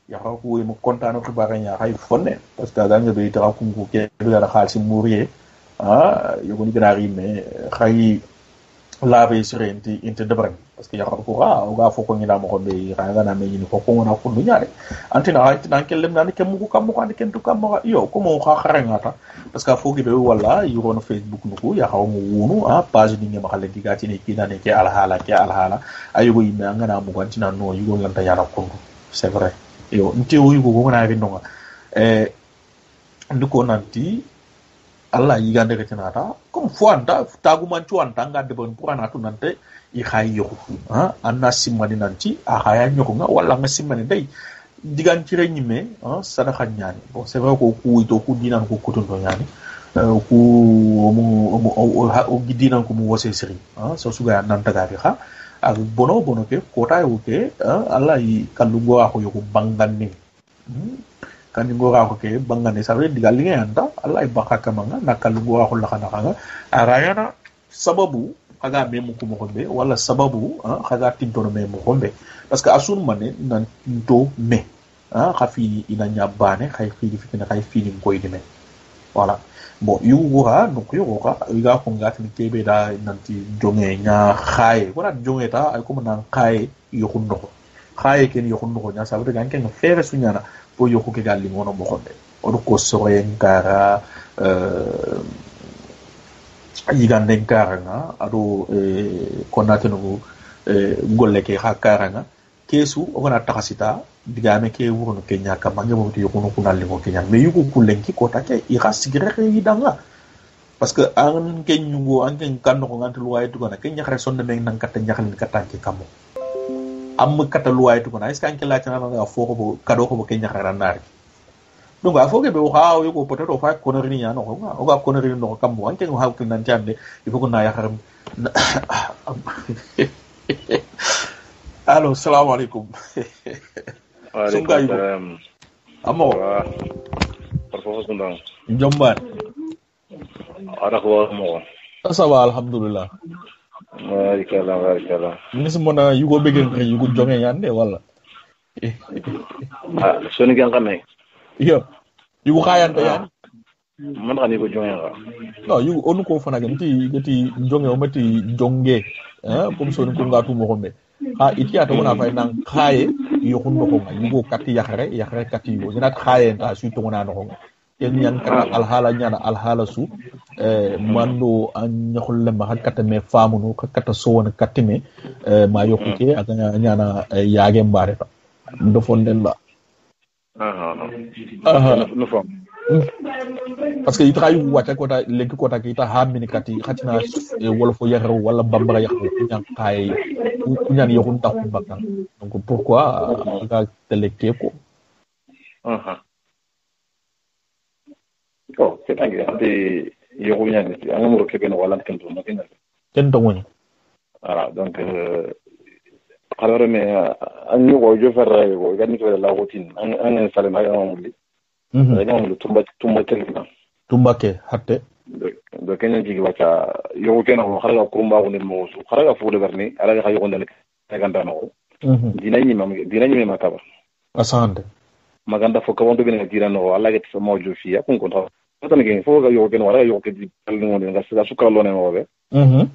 ya ko mo kontani xibaran ya hay fonne parce que ga nga be ta ko ko ke la khalsi mourier yo ko ni gna rimé khay labe surenti inte debran parce que yakko ko ga foko ngi dama ko be raga na me ni ko ngona ko dunyare antina ay tan kellem nan ke muko kam ko ande ken to kam yo ko mo xa xarangata parce que fogi be wala yuro no Facebook nuko ya xaw mo wonu page ni ngema xale digati ni kina ne ke alhala ayugo yimbe ngana mo antina no yugo lanta yara ko c'est vrai yo nti o yugo ko na vinno ndiko nanti Allah yigande ke tinata comme fuanta taguman cuanta ngade bon purana tu nante I hayo anna simani nanti a haya nyoko nga wala nga simani dai digan cire nyime sadaka nyani bon c'est vrai ko ku ito ku dinan ko kutundo nyani ku o gidinan ko mu wose seri so suga nan taga fi ha ak bono ke kota yo ke Allah yi kalungo ako yo ko bangani kan ngora ko ke bangane sabe digal li ngenda Allah ibaka kamanga nakalungo ako lakana arayana sababu kaga memu ko mo be wala sababu kaga tintono memu ko be parce que asun mané nan to me khafi ina nyabane khay fi fikina khay fini ko idime voilà bon yugo ha no ko yugo ka iga ko ngati ni kebe da nanti jonge nya khay wala jonge ta ay ko nan khay yokundo khay ken yokundo nya sabe ga ken fere sunyana po yoko ke galli ngono mo ko be o ko soyen kara yigande karanga ado konate no golle ke hakaranga kesu o gona takasita digame ke wuro no kenya kama ngebo to yokuno kunalli mo kenya me yugo kulenki ko take I rasigre yidanga parce que an ken nyungo an ken kanno ko ngantu luway to gona kenya xare sonde men nan katta nyaxal katanke kamo am kata luway to gona est-ce que an ke la tana nga foko bo kado ko bo kenya xara nari donc a foge be o hawo ko peut-être o fa connerie nya no ko o ga connerie no kam mo anke no hawo kin nan tiande il faut ko na yakharam allo assalamu alaikum wa alaikum salam amo parfo sundang njombar ara ko mo asaba alhamdulillah barikala ni simona yugo begen yugo jonge yande wala soni kan kan nay yo yugo khayanta yani man kan ko jonga ga no yugo onu ko fana gati jonge o mati jonge comme soni ko ngatu mo gombe ha itiya to na fay nan khaye yo hundo ko yugo katti yakhare katti yugo ina khaye ta su to na no ken yan kata alhala su mando an nyakol ma hakata me famuno hakata so wona katime ma yokuke aga nyana yaage mbare ta do fondella no fam parce que itra yu wata kota lenki kota kita hamini kati khatina wolofo yaro wala bambara yaro nyan kay nyan yokun ta kubaka donc pourquoi aga telecte ko oh c'est pas grave de yoko nyane anga muro kebe no wala kento no kento woni voilà donc alors mais an yo jo ferra yo gani ko la routine an sale na ngamuli ngamulu tumba telina tumba ke hatte do kenya jigi wacha yo kena ko xaraga kurumba ko ne mo su xaraga fu de berni ala ga yo ndal ganda no dinañi ma kaba asande maganda fo ka wonto bene dira no ala ga tso mo jo fi akun ko tan gen fo ga yo ken wara yo ke di tal no ne ga sa sukra lo ne mo be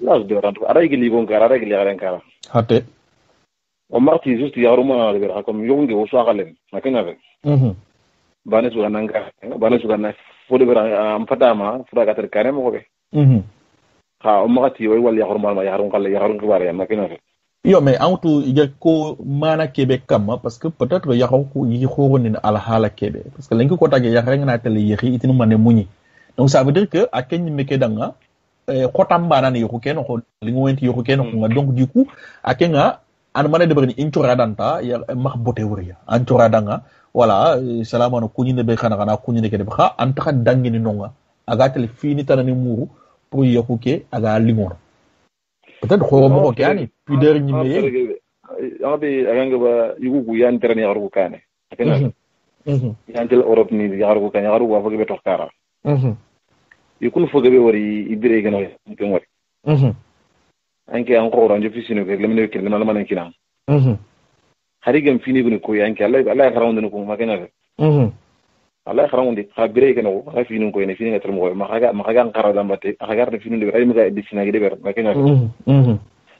las de ranto ara gi li bon kara ara gi li aren kara hatte o marti juste ya roma de ber comme yo ngi o so galen makena be bane su gananga fo de ber am fatama fo ga ter kare mo be ha o marti o wal ya hormal ma ya harum kala ya harum kibar ya makena be yo mais auto ige ko mana kebe kam parce que peut-être ya ko yi khoroni ala hala kebe parce que lengi ko tagge ya rengna tele yi itinu mané muñi donc ça veut dire que akenni meke danga khotam bana ni ko ken ko lingo wenti ko ken ko donc du coup akenga an mané de berni intura danta ya mak boté wuriya antura danga voilà salamano kuñine be kana kuñine kede ba an taka dangini nonga aga tele fini tanani muru pour yokuke aga lingono peut-être ko mo ko yani pudeur ñi meye abi aganga ba yugu yan terani yaru kane akena yan tel europe ni yaru kane yaru wa foge be tokkara yikun foge be wari ibire gano ken wari anke an ko ranjo fisino ke lemne ke lemna manan kina hari gam fini gune ko yanke Allah xarawndene ko makena Allah xarawndi xabire ke no ha fini ko ene fini ngater mo ma xaga xaraw dambate xaga de fini de ay maga edisina gi de ber makena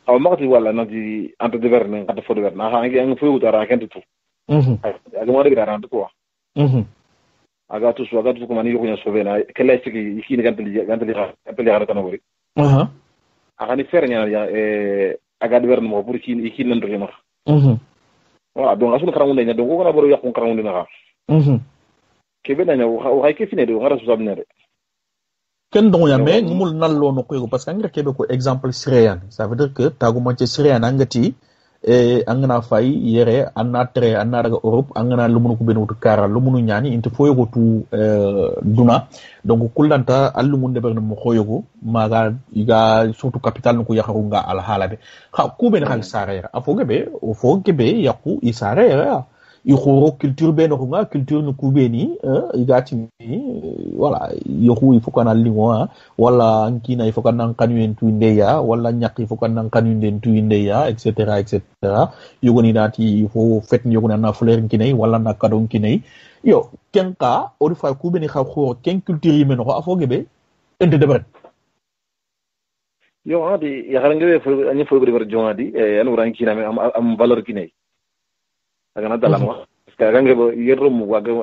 aw magati wala na di ante de ber ne ngata fo de ber na ha ngi fo utara kente tu aga mo de garant ko aga tu ko mani yo nya sovena kala sigi ikini gantali ha tan wori aga ni fer nya ya aga de ber no pour ikini nan do ma wa donc asul xarawndi nya donc ko na boro yakku xarawndi na kebe na o hay ke fine de ngara susab ne de ken don ya me ngumul nallo no ko parce que ngira kebe ko exemple syrian ça veut dire que tagu manche syrian angati angana fay yere anna tre anna daga europe angana lumunu ko benu kara lumunu nyani inte foyo tu duna donc kullanta allumun de berne mo khoyogo maga iga surtout capital no ko yakharu nga al halabe kha ku ben khal sarere afogebe o fogebe yakku isarere i khoro culture be no nga culture no kubeni igati voilà yoku il faut kana lingo wala nkina il faut kana kanu entu ndeya wala nyaki il faut kana kanu entu ndeya etc yogoni dati il faut fet yogona na fleur nkinai wala na kado nkinai yo kenka o fa kubeni kha khoro ken culture yi men ko afogebe ente debre yo adi ya harangebe fo ani fo be jongadi anu rankina am valeur kinai agana dala mo aganga ba yerrum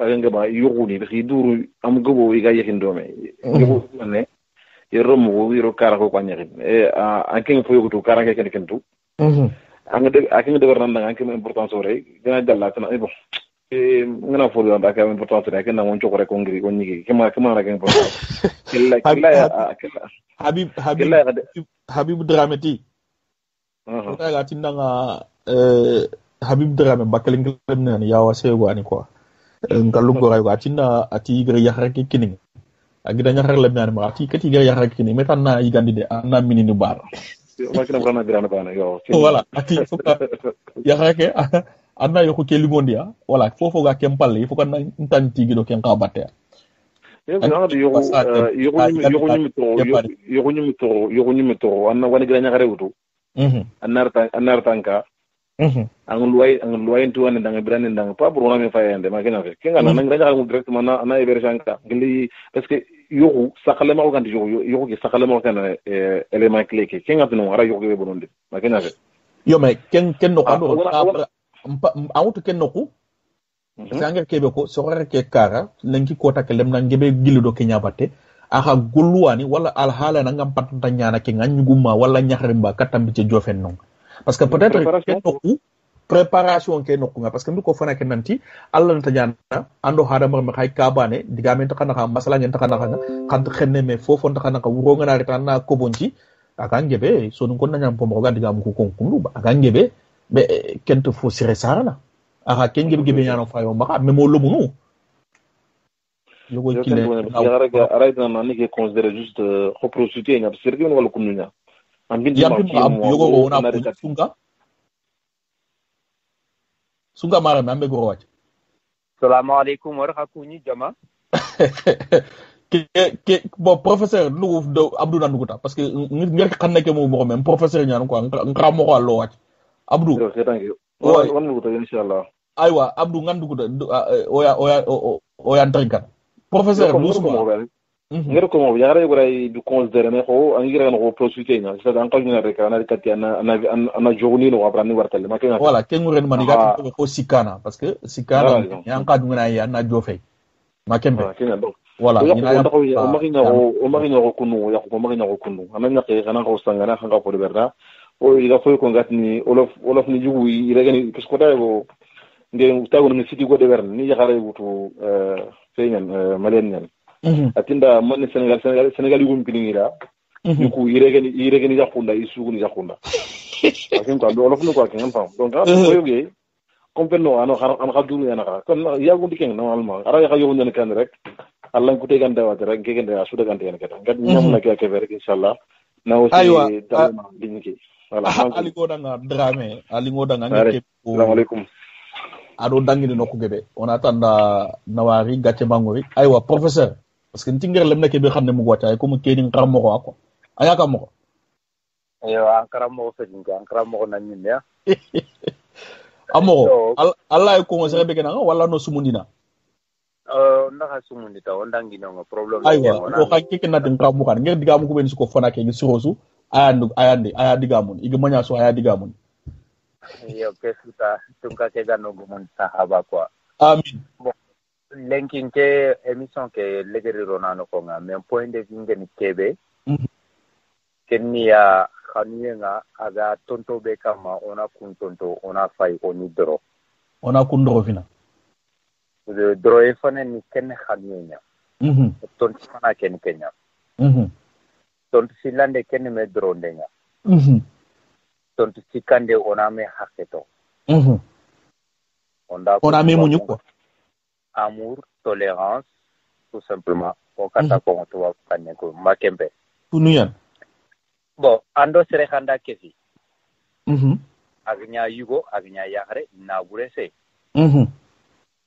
aganga ba yuguni bi duru am gobo iga yekin dome yugo ne yerrum wo yiro kara ko kwanyari anken fo yugo to kara ke ken tu akanga de vernan nga anken importance ore gana dalla tan bon ngana fo do aka importance ore ken na won chokore ko ngiri ko nyigi kema ra ken importance habib dramati ga tinanga Habib Dramé bakale ngam nan yawa sego ani quoi ngalu goray ko atina ati gere yaxar ke kining agida ñaxar la nan ma ati kati gere yaxar ke kining metan na yigandi de anna minini bar makina brana birana bana yo voilà ati fuka yaxar ke anna yo ko ke limondia voilà fofo ga kempal il faut kan tan tigi do ken ka batte yo na di yo nyimi to anna wani gere ñaxare wutu annar tanka ang luwayen tuwan ndanga brand ndanga pa burona me fayende ma kena fe kenga nan nga jaxal mu directement na iberjanka ngi parce que yoku sakalema ko ganti yoku ki sakalema ko kana element clé ke kenga tinu ara yoku be bononde ma kena fe yo me ken no kando awutu ken no ku sanga kebe ko so ke kara lenki kota ke lemna ngebe giludo kenya batte aha gulluwani wala alhala na ngam patanta nyana ke nganyuguma wala nyaxrimba katambi ci jofen non parce que peut-être ken no ku préparation ke no ku parce que ndiko fana ke nanti alla nta nyana ando hada mar khay kabane digame ta kana masala ngenta kana kan xenne me fofo nta kana wuro ngana reta na ko bonji aka ngebe so dun ko nanyam pombo ga digam ko konkundu aka ngebe be kento fo sire sarana aka ken ngebe nyano fayo maka me mo lomunu yogo kile araida na nike considérer juste reproduire nya parce que wala kununya ambindi ma yogo ko na sunga mara mambe go wacc assalamu alaykum wa rahmatullahi jama bon professeur lu do abdou nanduguta parce que ngir xamne ke mo même professeur ñaan ko ngam mo lo wacc abdou wan nguta inshallah aywa abdou nganduguta oya ntankan professeur lu suma ngir ko mo yaara yuray du considérer ne ko angira no prostitué na c'est en cas rek ana kati ana jogni no abrani wartal ma kenga voilà ken nguren maniga ko sikana parce que sikana en cas ngana ya na jofay ma kembe voilà ina o magina ko kunu ya ko magina ko kunu amanya ke kana ko sangana hanga ko berda o ila ko ko ngatni olof ni jugu iregani ko da go nge tagu ni siti ko de berne ni yaxare wutu feñan malen atinda man Sénégal yugum pilingira yuku iregani yakunda isuguni yakunda akin ko olof ni ko ken fam donc ko yoge complètement ano khadulu yana kon yagu diken normalement ara ya yogu kan rek Allah ko tegan dawat rek ngegende asuda kan ten kata ngat ñam na ke rek inshallah na aussi dalma dinki voilà ali godanga drame ali godanga ngeke assalamu alaykum ado dangini nokku gebe on attenda nawari gatche bangori aywa professeur parce que ntingere lemna ke be xamne mu wata ko mu keni ngaram mo ko aya ka mo yo ankara mo fe dinga ankara mo na nyin ya amo Allah ko mo sere be gena wala no sumundina ndaka sumundita on dangino ngo problem aywa ko xanke ke na den ngaram mo kan ngir digamu ko ben su ko fona ke ngi surosu aya digamun igi manya so aya digamun yo kesuta tunka ke gano gumun sahaba kwa amin linking ke émission ke legeri ronano ko nga mais point de vue ngeni kebe kenya khanienga aga tonto be kama ona kuntonto ona fay oni dro ona kundro fina de dro e fane ni ken khanienya tonto fana ken kenya tonto silande ken me dro ndenga tonto sikande ona me haketo ona me munyu ko amour, tolérance, tout simplement. Au kata ko to wa kanne ko makembe. Tunuyan. Bon, ando sere khanda kesi. Agnya yugo, agnya yahre na burese.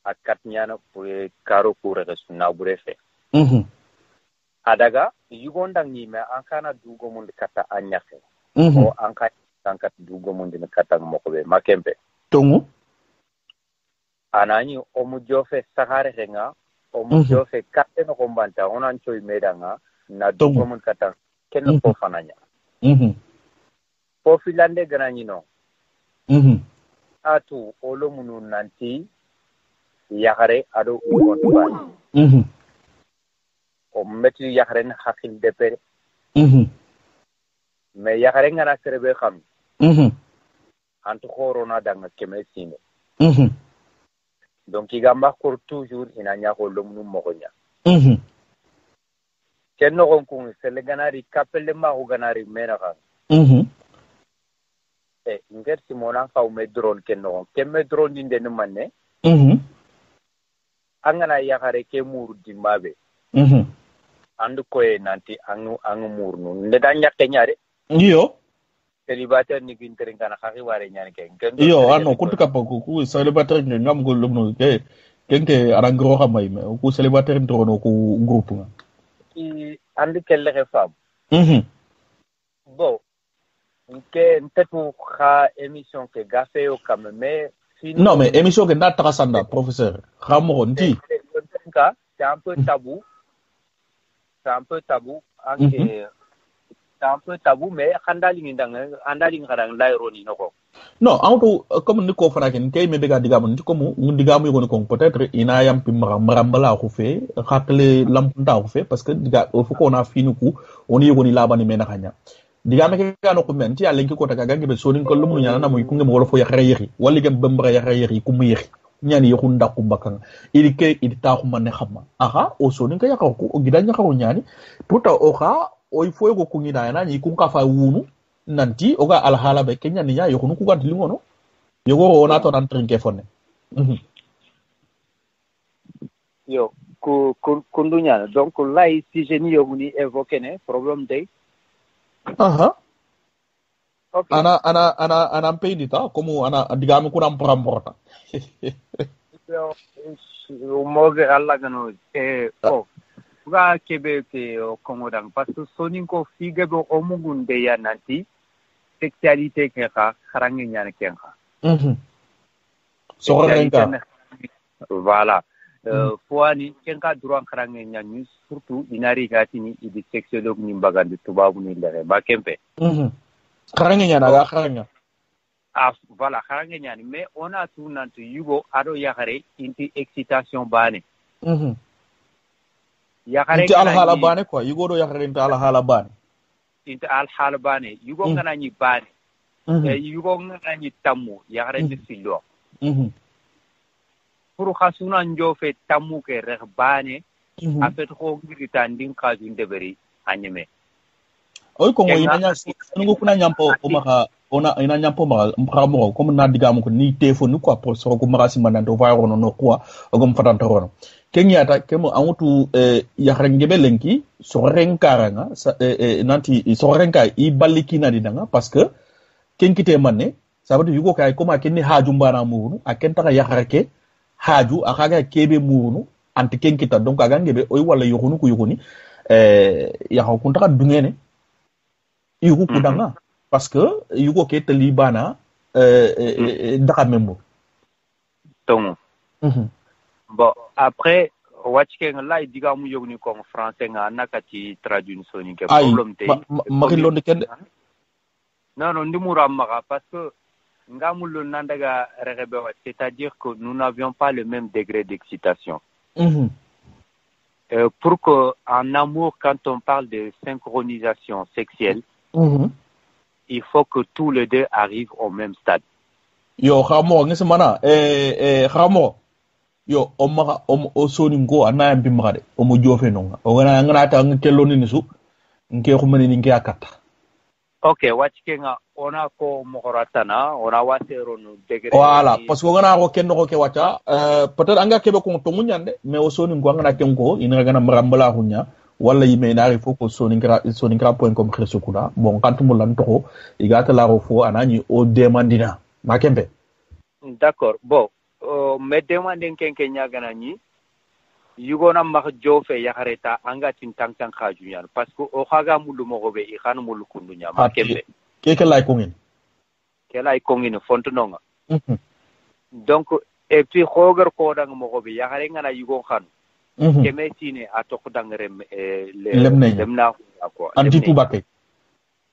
Akat nyana pour karo pour resu na burese. Adaga yugo ndang ni me ankana dugo mun kata anyake. O ankat dugo mun din kata mokobe makembe. Tongu anani omu jofe sahare henga omu jofe katte no kombanta onan choy medanga na dugo mun kata ken ko fananya po filande ganani no atu olomunu nanti yahare ado ugontu ba o metti yahare na hakil depere me yahare ngana serebe xam antu corona danga kemesine donc igamba pour toujours inanya ko lomnu mogonya kenno gon kun sele ganari kapelle ma ho ganari mena kan nger simona fa o medron kenno kemme drone dinde no manne angana yakare ke muru dimbabe andu koye nanti anu murnu nde da nyakke nyaare iyo célibataire ni gintere ngana xaxi ware ñaan ke iyo ano kuntu kappa ku célibataire ni ngam go lumno ke kenke arangro xamay me ku célibataire ndrono ku groupe nga andi kelle xe fam bon nke ntetu kha émission ke gafe o kam mais non mais émission ke na takasanda professeur khamo nti c'est un peu tabou anke c'est un peu tabou mais andali ngarang laironi noko non auto comme ni ko fana ken kay me bega digamu nti comme ndigamu yego ko peut-être ina yam pi marambala ko fe khakle lampunda ko fe parce que diga o fuko na fini ku oni yego ni labani mena khanya diga me ke no ko men ti yalla ngi ko taga gangi be sonin ko lumu nyana na muy ku ngem wolo fo yakhare yehi wali gem bembra yakhare yehi ku mu yehi nyani yehu ndaku bakang ili ke ili ta ko man xamma aha o sonin ka yakko ko o gidanya ko nyani puta o kha o il faut ko ku ngi na ni ku ka fa wunu nanti oga alhala be kenya ni ya yokunu ku ganti lingono yogo ona to nan trinke fonne yo kundunya donc là si je ni yoguni évoquer ne problème de aha okay. ana mpedita como ana digame ku ram porta yo moge alla gano ga kebe ke komodang parce que sonin ko figue do omugunde ya nanti sexualité ke ka kharangi nyane ken ka so renka voilà foani ken ka droit kharangi nyani surtout inari gatini idi sexologue ni mbagandi tubabu ni lere ba kempe kharangi nyana ga kharanga voilà kharangi nyani mais on a tout nanti yugo ado yakare inti excitation bane yakare inti alhala bane quoi yugo do yakare inti alhala bane yugo ngana ni bane yugo ngana ni tamu yakare ni silo pour khasuna njofe tamu ke rek bane afet ko ngirita ndin kazu ndeberi anyeme oy ko ngoy nanya ngo kuna nyampo o maka ona ina nyampo maka mkramo comme na digamu ko ni téléphone quoi pour so ko marasi manando va rono no quoi o gom fatanta rono kenyata kemo amutu yakare ngebe lenki so renkaranga nanti so renka I baliki na dinanga parce que kenkite manne ça veut dire yugo kay comme akenni haju mbana muru akenta ka yakareke haju akaga kebe muru anti kenkita donc aga ngebe oy wala yogunu ku yoguni ya hakunta ka dungene yugo kudanga parce que yugo ke talibana daka membo donc bon après watching là diga mu yogni ko français nga nakati traduire soni ke problème te makilo de ken non ndimura maka parce que ngamulo nandaga rebe c'est-à-dire que nous n'avions pas le même degré d'excitation pour que en amour quand on parle de synchronisation sexuelle il faut que tous les deux arrivent au même stade yo khamo ngismana khamo yo omaka o soni ngo anaya mbimade o mo jofe nonga o ngana ta ngelo ni su nke khumani ni nke akata ok wachkenga ona ko mohoratana ona wasero no degré voilà parce que ngana ko kenno ko ke wacha peut-être anga kebe ko to munyande mais o soni ngo ngana kenko ina gana marambala hunya wala yime na il faut ko soni kra point comme khresukula bon quand mo lan to igata la ro fo anani o demandina makembe d'accord bon me demanden kenke nyagana ni yugona mak jofe yakareta anga tin tang khaju yan parce que o khaga mulu mogobe I khanu mulu kundu nya makembe keke lay ko ngin fonto nonga donc et puis khogar ko dang mogobe yakare ngana yugo khanu keme sine atok dang rem lemna ko anti tubake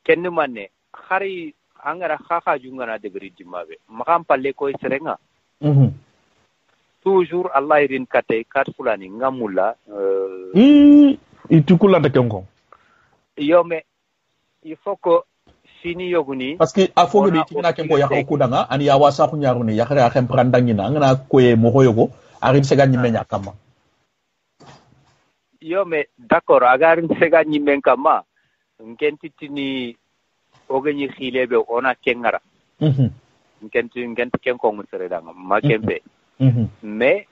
kenni manne khari angara khaju ngana degri dimabe makam palle ko serenga toujours Allah irin kate kat fulani ngamula itukula de kenko yo mais il faut que fini yoguni parce que a faut que tina kenko ya ko danga ani ya wasa ku nyaru ne ya khara xam prandangina ngana koye mo hoyogo arin sega nyimme nyakama yo mais d'accord agarin sega nyimme kama ngentitini ogani khilebe ona kengara ngent kenko musere danga makembe mais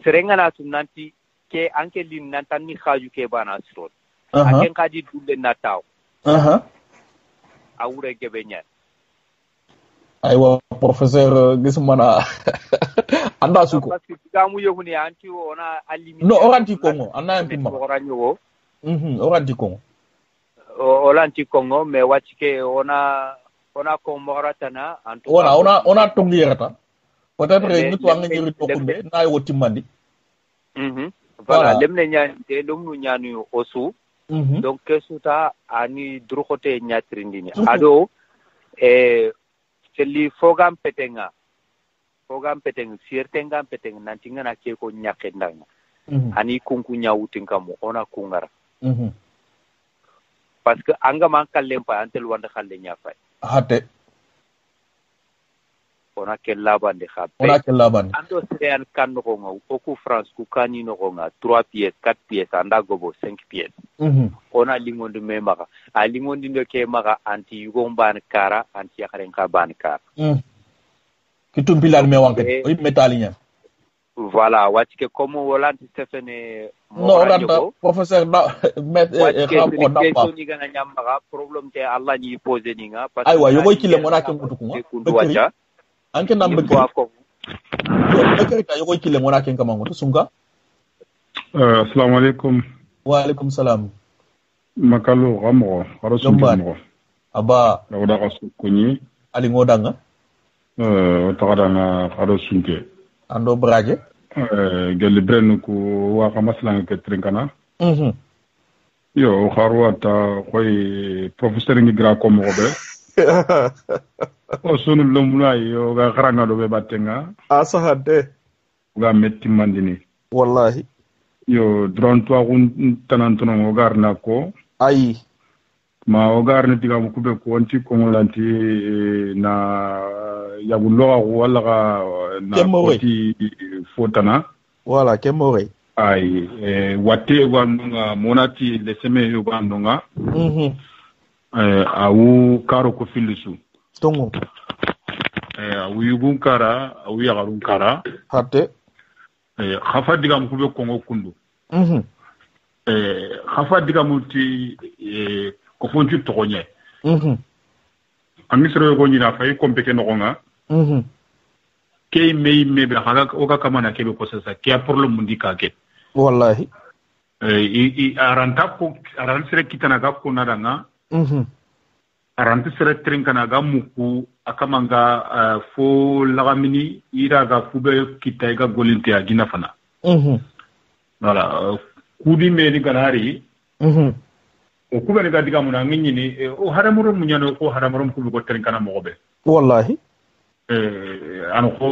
serengana tunanti ke anke lin nantan ni khaju ke bana srot aken kadi dulle nataw awure gebenya aywa professeur gismana anda suko parce que gamu yoguni anti ona alimi no oranti kongo anna mpima oranyo oranti kongo olanti Congo mais watike ona ko moratana antu ona tongi yerata peut-être ni to anga nyiri tokunde na yo timmandi voilà lemne nyante dum nu nyanu osu donc kesuta ani drukote nyatrindini ado celli fogam peteng siertengam peteng nanti ngana ke ko nyakendanga ani kunku nyawutin kamo ona kungara parce que anga man kallem pa antel wanda khalle nyafay hate ona kellabande khabbe ando sean kanno ko ngaw oku France ku kanino ko nga 3 pièces 4 pièces anda gobo 5 pièces ona lingondi me maka a lingondi ndo ke maka anti yugo ban kara anti yakaren ka ban kara kitum bilal me wanke o metalinya voilà watike comme Hollande Stéphane no randa professeur met ko da ni gana nyamaka problème te Allah ni poser ni nga parce ay wa yogo kile mona ke mutu ko anke nambe ko bekere ka yogo kile mona ke kama ngoto sunga assalamu alaikum wa alaikum salam makalo ramo rasul aba da rasul kunyi ali ngodanga otakadanga rasulke ando braje gelle bren ko wa kamaslan ke trinkana yo kharwata koy professeur ngi gra ko mo be o sunu lomula yo ga kharanga do be batenga asahade ga metti mandini wallahi yo drone to agun tanantono o garna ko ayi ma o garna diga mo kube ko onti ko ngolanti na yagulo wala ga na koti fotana wala kemore ay wate wanunga monati le seme yo wanunga awu karo ko filisu tongo awu yugun kara awu yagarun kara hatte khafa diga mo kube kongo kundu khafa diga muti ko fonju togonye amisro go nyina fay kompeke no gonga kay me be haga o ka kamana kebe ko sasa ke problème mundi ka ke wallahi aranta sere kitana ga ko nadanga aranta sere trinkana ga muku akamanga fo lagamini ira ga fube kitay ga golinte ya gina fana voilà kudi me ni ganari o kubani ga diga muna ngini o haramuro munyano ko haramuro ku ko trinkana mo be wallahi an ko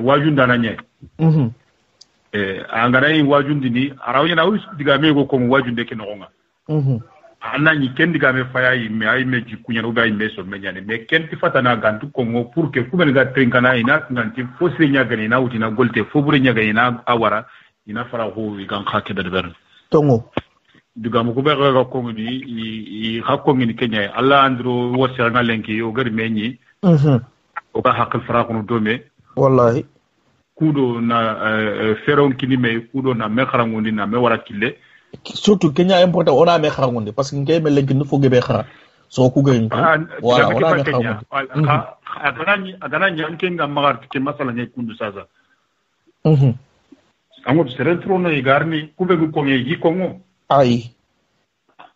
wajunda nanye angara wajundi ni arawnya na us diga me go ko wajunde ke nonga anani ken diga me faya me ay me jikunya no bay me so me nyane me ken ti fatana gantu ko mo pour que kubani ga trinkana ina nganti fo senya gani na utina golte fo bure nya gani na awara ina fara ho igan khake da ber tongo diga mo ko be ga ko ni i hakko ni kenya alla andro wosira ngalenki yo gari meñi o ka hakal fara ko do me wallahi kudo na feron kini me kudo na me kharangundi na me wara kille surtout kenya important ona me kharangundi parce que ngey me lenki no foge be khara so ku gën ko wala ona me kharangundi adana nyan kenga magar ke masala nyay kundu sasa ango serentro no igarni kube ko ngi ko ngo ay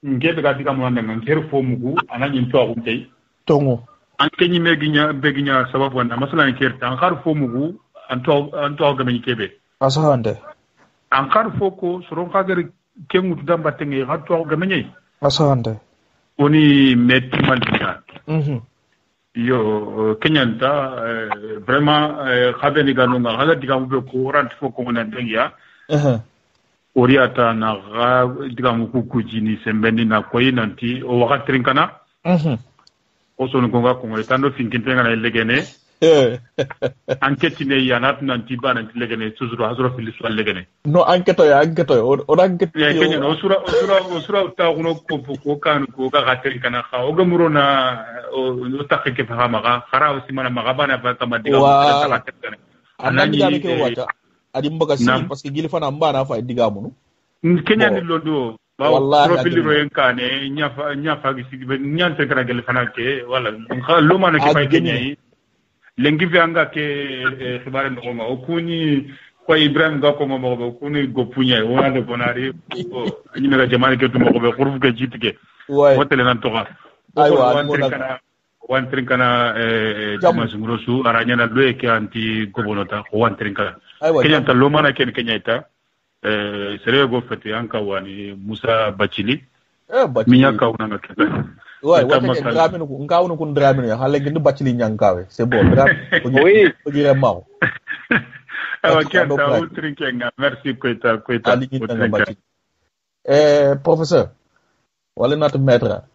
ngebe ga diga mo anda ngere fo mugu anani to ko tay tongo anke ni beginya sababu wanda masala ngere tan khar fo mugu anto ga men kebe asahande an khar fo ko soron khagar kengu damba tenge hatto ga men asahande oni metti maldiya yo kenyanta vraiment khabe ni ganunga khaga diga mo be ko rant fo ko ngana tengia oriata na ga diga mo ku jini sembendi na koyi nanti o waka trinkana o sonu gonga ko ngoi tando finkin penga na legene enquête ne yanat nanti ba nanti legene toujours hasro filisu legene no enquête yo o enquête ya kenya no sura ta kuno ko kan ko ga trinkana kha o gamuro na o takke fa maga khara o simana maga bana ba kama diga mo anani ga ke wata adi mbaga si parce que gili fana mbana fa diga munu kenya ni londo ba profil ro enkane nyafa gi sigi ben nyante kara gele fana ke wala lo mana ke fa kenya yi lengi vianga ke khibare ndo ma okuni ko Ibrahim ga ko mo mo okuni go punya wala de bonari o ni mega jamane ke tumo ko be khurfu ke jitike wotele nan toka wantrin kana dimanche grosu aranya na loye ke anti gobonota wantrin kana kenya ta lomana ken kenya ita sere go fete anka wani Musa Bachili minya ka unanga keta wata ngamino ngawno kun dramino ya hale ngi Bachili nyangawe c'est bon dram oui dire mau awa kenta wantrin kenga merci koita professeur wala natu maître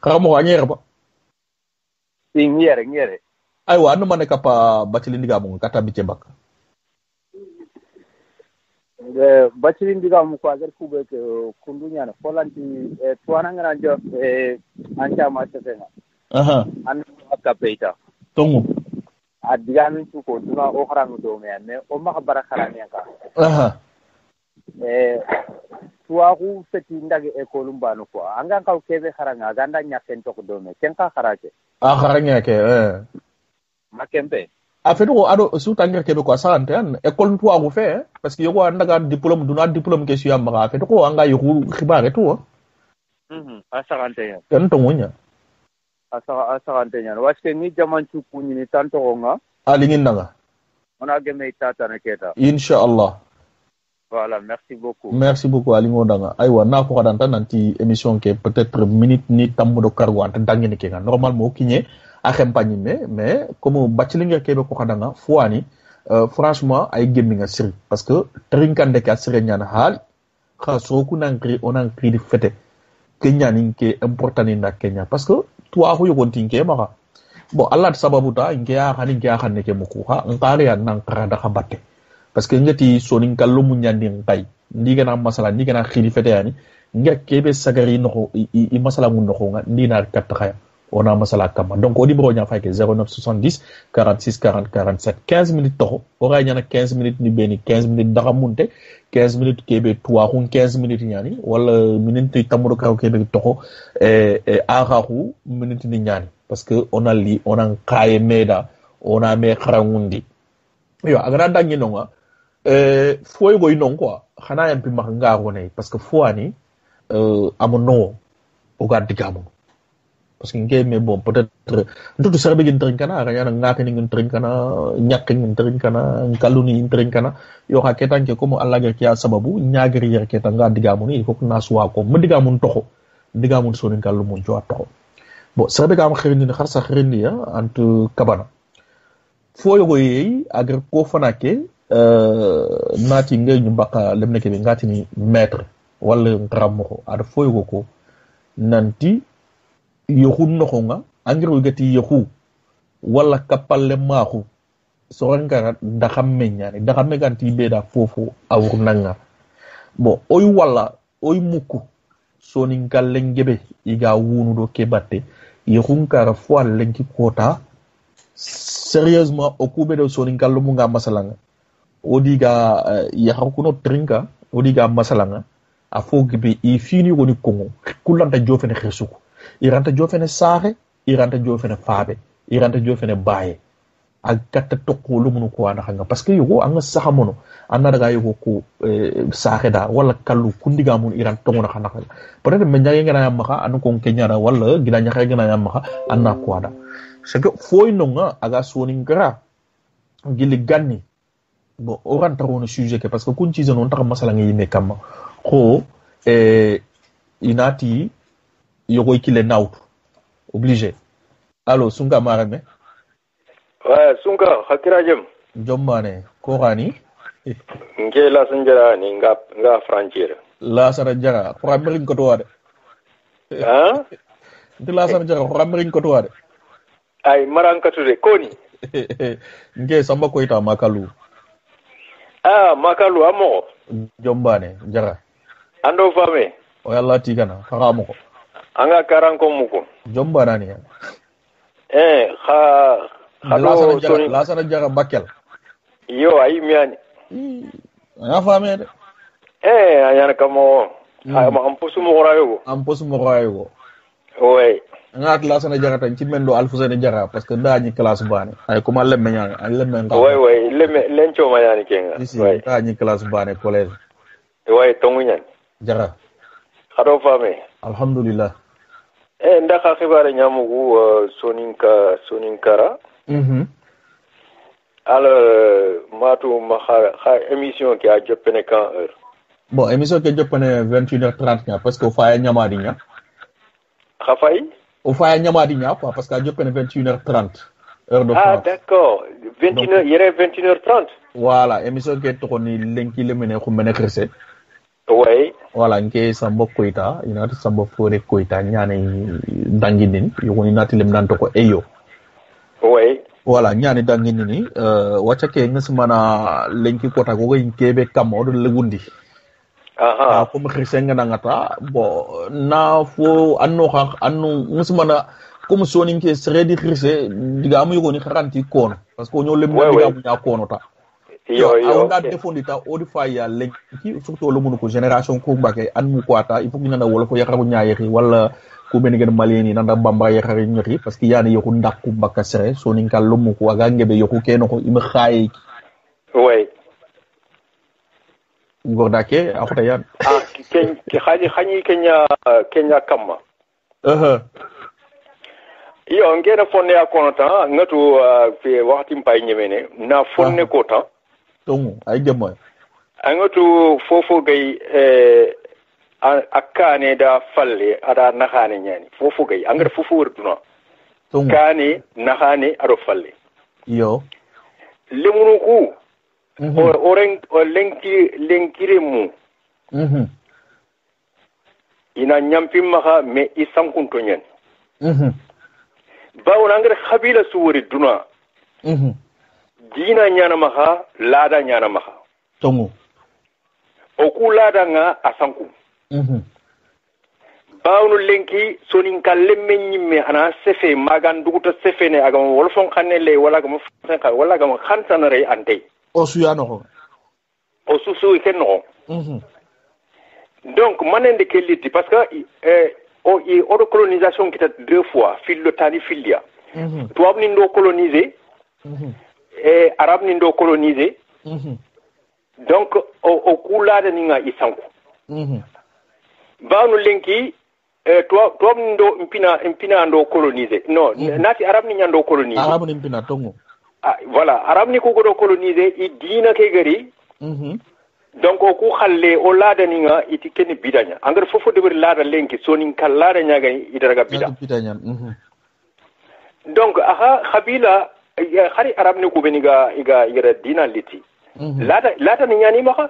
Kamu anyere ba? Ngere. Aywa anu mane kapa Bachili ndiga mu kata bichembaka. Bachili ndiga mu kwa agar kube kundunya na Polanti tuana ngana jo ancha masetenga. Anu akapeita. Tongu. Adiga min tuko tuna o harangu do me o maka barakara nyaka. Tuaku feti ndage ekolu mbanu kwa anga ka kebe haranga ganda nyaken to dome kenka harake haranga ke makembe afeto ado su tangere kebe kwa sante an ekol tuaku fe parce que yogo ndaga diplôme duna diplôme ke suya maka afeto ko anga yoku khibare to asarante ya tan to munya asarante nya waske ni jaman chuku ni tanto nga alingin nanga ona geme tata na keta inshallah. Voilà, merci beaucoup. Merci beaucoup Alingo Danga. Aywa na ko kadanta nanti émission ke peut-être minute ni tamudo kargo anta dangene ke normalement kinye a campagne mais comme Bachili ke be ko kadanga fuani franchement ay gemmi nga siri parce que trinkande ka siri nyana hal khaso ku nankri onan kri di fete Kenya ninke important na Kenya parce que toi ko yogon tinke maka bon Allah sababu ta inke ya khani ke khanne ke muku ha ngare ya nan karada khabatte parce que ngati sonin kallo munyandi ngai ndiga na masala ndiga na khiri fete yani nga kebe sagari no i masala mun no nga ndina katta ona masala kama donc odi bro nya fayke 0970 46 40 47 15 minutes to ora nya na 15 minutes ni beni 15 minutes daga munte 15 minutes kebe tuwa hun 15 minutes nyani wala minute tamuro ka kebe to arahu minute ni nyani parce que on a li on a kaye meda on a me kharangundi yo agara dangi no nga foy go non quoi xana yam pi mak ngaro ne parce que foani amono o ga digamu parce que ngey mais bon peut-être tout ça be gin trin kana ga ngaka ni ngin trin kana nyak ngin trin kana kaluni trin kana yo ha ketan ke comme Allah ga kiya sababu nyaagri yer ketan ga digamu ni ko na suwa ko mu digamu toxo digamu so ni kallu mu jo toxo bon ça be ga am xirindi xar sa xirindi ya ant kabana foy go yi agar ko fanake nati ngay ñu mbaka lem nekk bi ngati ni maître wala ngrammo ada foygo ko nanti yoxu noxo nga angiro gati yoxu wala kapalle maxu so ngara daxam meñane daxam meganti beda fofu awur nanga bon oy wala oy muku soni ngalle ngebe iga wunu do kebatte yoxu ngara fo lenki kota sérieusement okube do soni ngallo mu nga masalanga odiga yahakuno trinka odiga masalanga afogibe i fini woni kongo kulanta jofene xesuko iranta jofene saare iranta jofene faabe iranta jofene baye ak katta tokko lu munu ko wana xanga parce que yugo anga saxamono anna daga yugo ko saare da wala kallu kundiga mun iranta tongona xana xanga peut-être me nyaage ngana yamaka anu ko kenyara wala gina nyaage ngana yamaka anna ko ada c'est que foy nonga aga soni ngara gili ganni bon oran tarono sujet ke parce que kun ci non tax masala ngi me kam ko inati yogoy kile naut obligé allo sunga marame wa sunga hakira jem jommane ko gani nge la sanjara ni nga frontière la sara jara ko amerin ko to wade ha de la sara jara ko amerin ko to wade ay maran katude koni nge samba ko ita makalu makalu amo jombane jara ando fame o yalla tigana faramu ko anga karanko muko jombana ni la sana jara bakel yo ay miani ana fame de ayana kamo ampusu mo rayo ouais ngat la sana jara tan ci mendo alfusene jara parce que dañi classe bané ay ko ma lemme ñaan ay lemme nga ouais lemme lencho ma yani kenga ouais dañi classe bané collège ouais tongu ñaan jara Khado fame. Alhamdulillah. Ndaka khibare nyamugu Soninkara. Alors matu ma émission qui a jopene quand heure. Bon, émission qui a jopene 21h30 parce que faya nyamadi nya. Khafay? Au faya nyamadi nya parce que a jopene 21h30 heure de France. Ah d'accord. 21h, il y a 21h30. Voilà, émission qui est tokoni lenki le mene ko mene krese. Oui. Voilà, nke sambo koita, inati sambo fore koita nyane danginin, yoni nati lem nan toko eyo. Oui. Voilà, nyane danginin wacha ke ngasmana lenki kota go inkebe kamo do legundi. Aha. Ko mkhrisenga nangata bo na fo anno ngasmana comme soni nke sredi khrise diga amu yoni garanti kono parce que ñoo lem diga amu nya kono ta. Yo awonda defondita odifa ya lenki surtout lo mun ko génération ko mbake an mu kwata il faut que nana wala ko yakaru ñaayi wala ko ben ngeen maleni nanda bamba yakari ñori parce que yana yoku ndakku mbaka sere so ni kal lo mu ko aga ngebe yoku keno ko ima xaye ouais ngordake afata yan ken ki xani kenya kamma yo ngena fonne ya kono tan ngatu fi waxti mpay ñemene na fonne ko tan tongu ay jamo angatu fofo gay akane da falle ada naxane ñani fofo gay angara fofo wurduna kane naxane ado falle yo lemunu ku o lenkire mu ina nyampi maha me isankunto ñen bawo angara khabila suwori duna dina ñana maha lada ñana maha tongu o ku lada nga asanku bawnu lenki sonin kalle ñimme ana sefe magan duguta sefe ne agam wol fon xanne le wala gam fanka wala gam xantana re ante o suyano ko o susu ken no donc manende keliti parce que o colonisation qui était 2 fois fil le tani filia tuab ni ndo coloniser et arab ni ndo coloniser donc o kulada ni nga isanku bawnu lenki tuab ni ndo impina ndo coloniser non nati arab ni ndo coloniser arab ni impina tongo voilà arab ni ko do coloniser i dina ke gari donc o ku khalle o lada ni nga iti ken bidanya angar fofo de ber lada lenki sonin kal lada nyaga idaraga bidanya donc aha khabila khari arab ni ko beniga iga dina liti lada ni nyani maka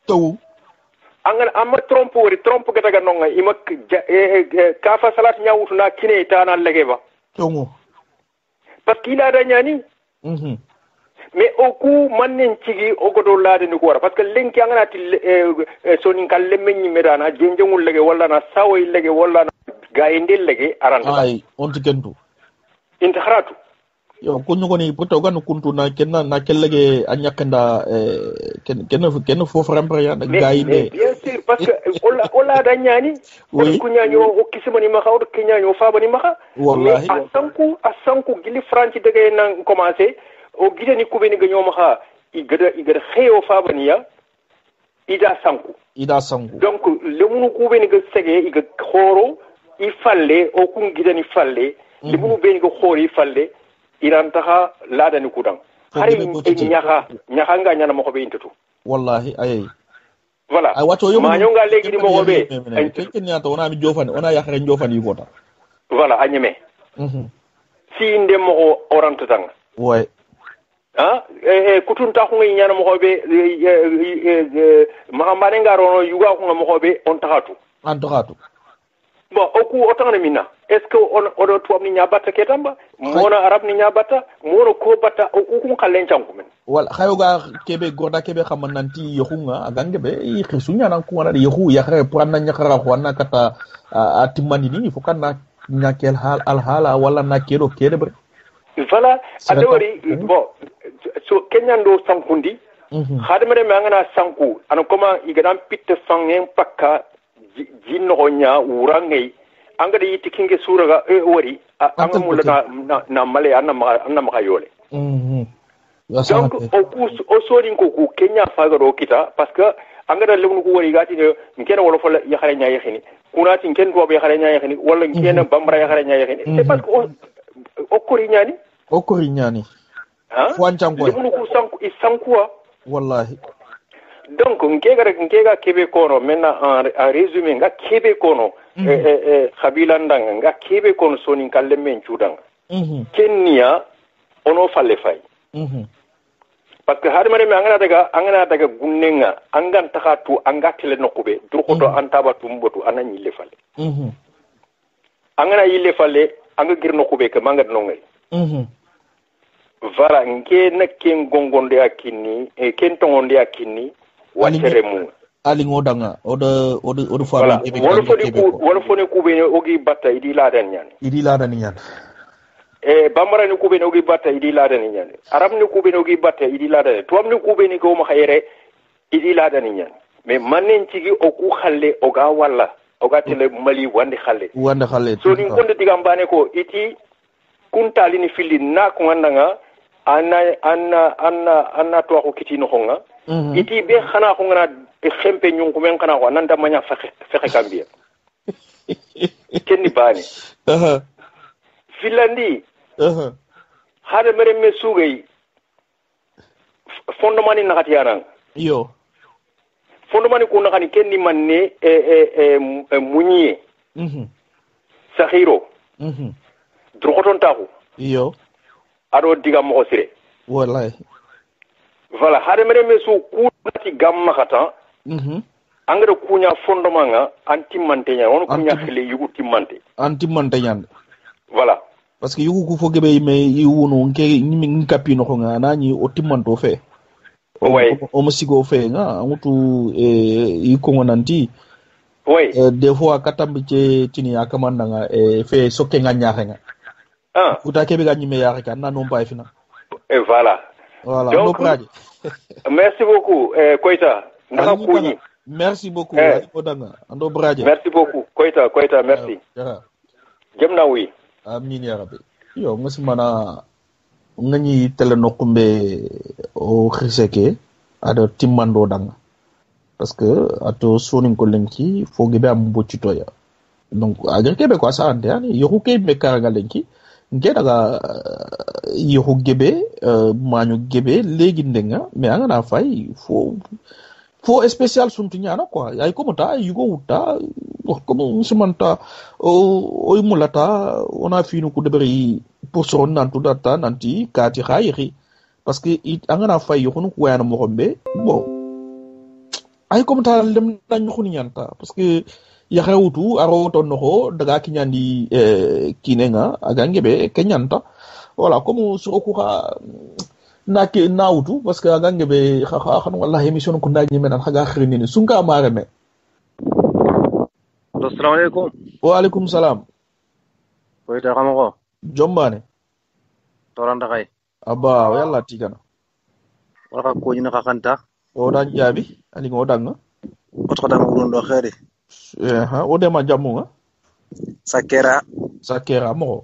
taw angal amma trompe gata ga nonga ima kafa salat nyawutu na kine tana legeba tongo parce qu'il lada nyani mais oku mannen cigi ogodo laade ni ko wara parce que lenki angana ti sonin kal lemmenyi medana jenjengul lege wala na sawoy lege wala na gaayndel lege aranda ay on tikentu inta kharatu yo ko nyugo ni poto ganu kuntu na kenna na kellege anyakenda ken fo frempre ya gaayde bien sûr parce que ola da nyani ko nyanyo o kisimani ma xawdo kenyanyo fabani ma wallahi asanku gili franci dege nan commencer o gidani kubeni ga ñoma ha igada xeyo fabaniya ida sanku donc lemunu kubeni ga sege iga khoro i falle o kun gidani falle lemunu beni ga khoro i falle irantaha ladani kudang hari nyaha nga nyana mo ko be intatu wallahi ay voilà ay wato yo ma nyonga legi di mo ko be ken nyata ona mi jofani ona yakhare jofani gota voilà anyeme si ndem mo orantata way kutun ta ko ngi nyana mo hobe mahambane ngarono yuga ko mo hobe on taxatu bon oku otana minna est ce que on tuam ni nyabata ketamba mona arab ni nyabata mono ko bata oku ko xalen canku men wala xayoga kebe gorda kebe xamman nanti yoxunga agange be i xisunya nan ko wala yoxu ya xare pour na ñaxara ko na kata atimani ni fo kan na ñakel hal al hala wala na kero kede bre voilà adori bon so kenyando sankundi khadmere mangana sanku an koma igadam pitte fangen pakka jinno nya urangai anga de yitikinge suraga wori anga mulana na male anna ma yole donc o sodin ko ku kenya faga do kita parce que angada lewnu ko wori gati de ngena wala fo ya xare nya yaxini kunati ngen do be xare nya yaxini wala ngena bambara ya xare nya yaxini c'est parce que o kori nyani ha wancanko lewnu ko sanku isankuwa wallahi donc ngega kebe kono maintenant en résumé nga kebe kono khabila ndanga nga kebe kono soni kalle men chudanga kenya ono falle fay parce que hadama reme angana daga gunnenga angan takatu anga tele nokube durkoto antaba tumbotu anani le falle angana yille falle anga gir nokube ke manga nongay voilà nke nakken gongonde akini ken tongonde akini watere mu ali ngodanga odo fa voilà wala fone kubene ogi batta idi ladan nyan bambara ni kubene ogi batta idi ladan nyan arab ni kubene ogi batta idi ladan tuam ni kubene ko ma khayre idi ladan nyan mais manen cigi o ku khalle oga walla oga tele mali wande khalle so ni konde digambane ko iti kuntali ni fili na ko ngandanga anna to ko kitino honga iti be khana ko ngana xempe nyung ko men khana ko nanda manya fexe kambia kenni bani filandi hade mere me sugay fondement ni nakati yanan yo fondement ko nakani kenni manne munye sahiro drogoton taxu yo ado diga mo sire wallahi voilà hade mere me su ku nati gamma khata angara kunya fondement nga antimantenya on kunya khile yugu timante antimantenya voilà parce que yugu ku fogebe me yuno nke nyimi kapino ko nga nani o timanto fe o musigo fe nga ngutu iko ngonanti des fois katambi ci tini akamanda nga fe sokke nga nyaxe nga uta kebe ga nyime yaxe kan na non pay fina et voilà donc merci beaucoup Koita ndaka kuni merci beaucoup odanga ando braje merci beaucoup Koita merci jamna wi amin ya rabbi yo ngasimana ngani tele nokumbe o xiseke ado timmando danga parce que ato sonin ko lenki fogi be am boccito ya donc agar kebe ko sa ande ani yoku kebe karaga lenki nge daga yoku gebe mañu gebe legi ndenga mais angana fay fo spécial suntu ñana quoi ay comme ta yugo wuta comme sumanta o mulata on a fini ku debri pour son nantu data nanti kati khayri parce que angana fay yokunu ko yana mo xombe bon ay comme ta dem nañ xuni ñanta parce que ya xewutu aro to noxo daga ki ñandi kinenga aga ngebe ke ñanta voilà comme sur ko nake nawutu parce que aga ngebe xan wallahi émission ko ndañi men xaga xrini sunka mare me assalamu alaykum wa alaykum salam koy ta xamako jombane toranda kay aba yalla tigana wala ko ñu na xanta o dan jabi ali ngo danga o to danga wuro ndo xere o de ma jamu nga sakera mo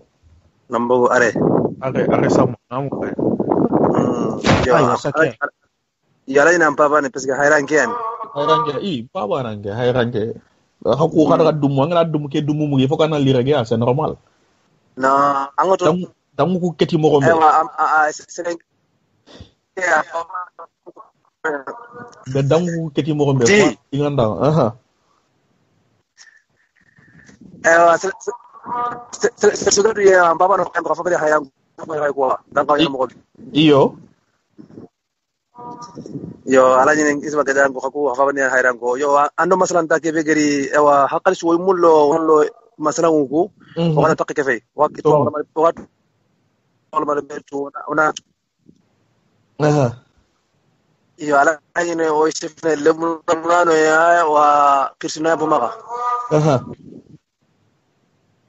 nambo are sama namu yala ina mpaba ne parce que hayranke papa nange hayranke ha ko kada dum ngana dum ke dum mu fo kana lire ga c'est normal na angoto damu ku keti mo gombe be damu keti mo gombe ko inganda c'est ya mpaba no kan fa ba hayang ko dan ka mo yo ala nyinen isma gadan ko xaku fa bani hayran ko yo ando masalan ta ke be gari ewa hakal shoy mullo wallo masalan ko wala takki ke fay waqti wala ma betu ona yo ala nyine o chefne lemulano ya wa kirsina bu maga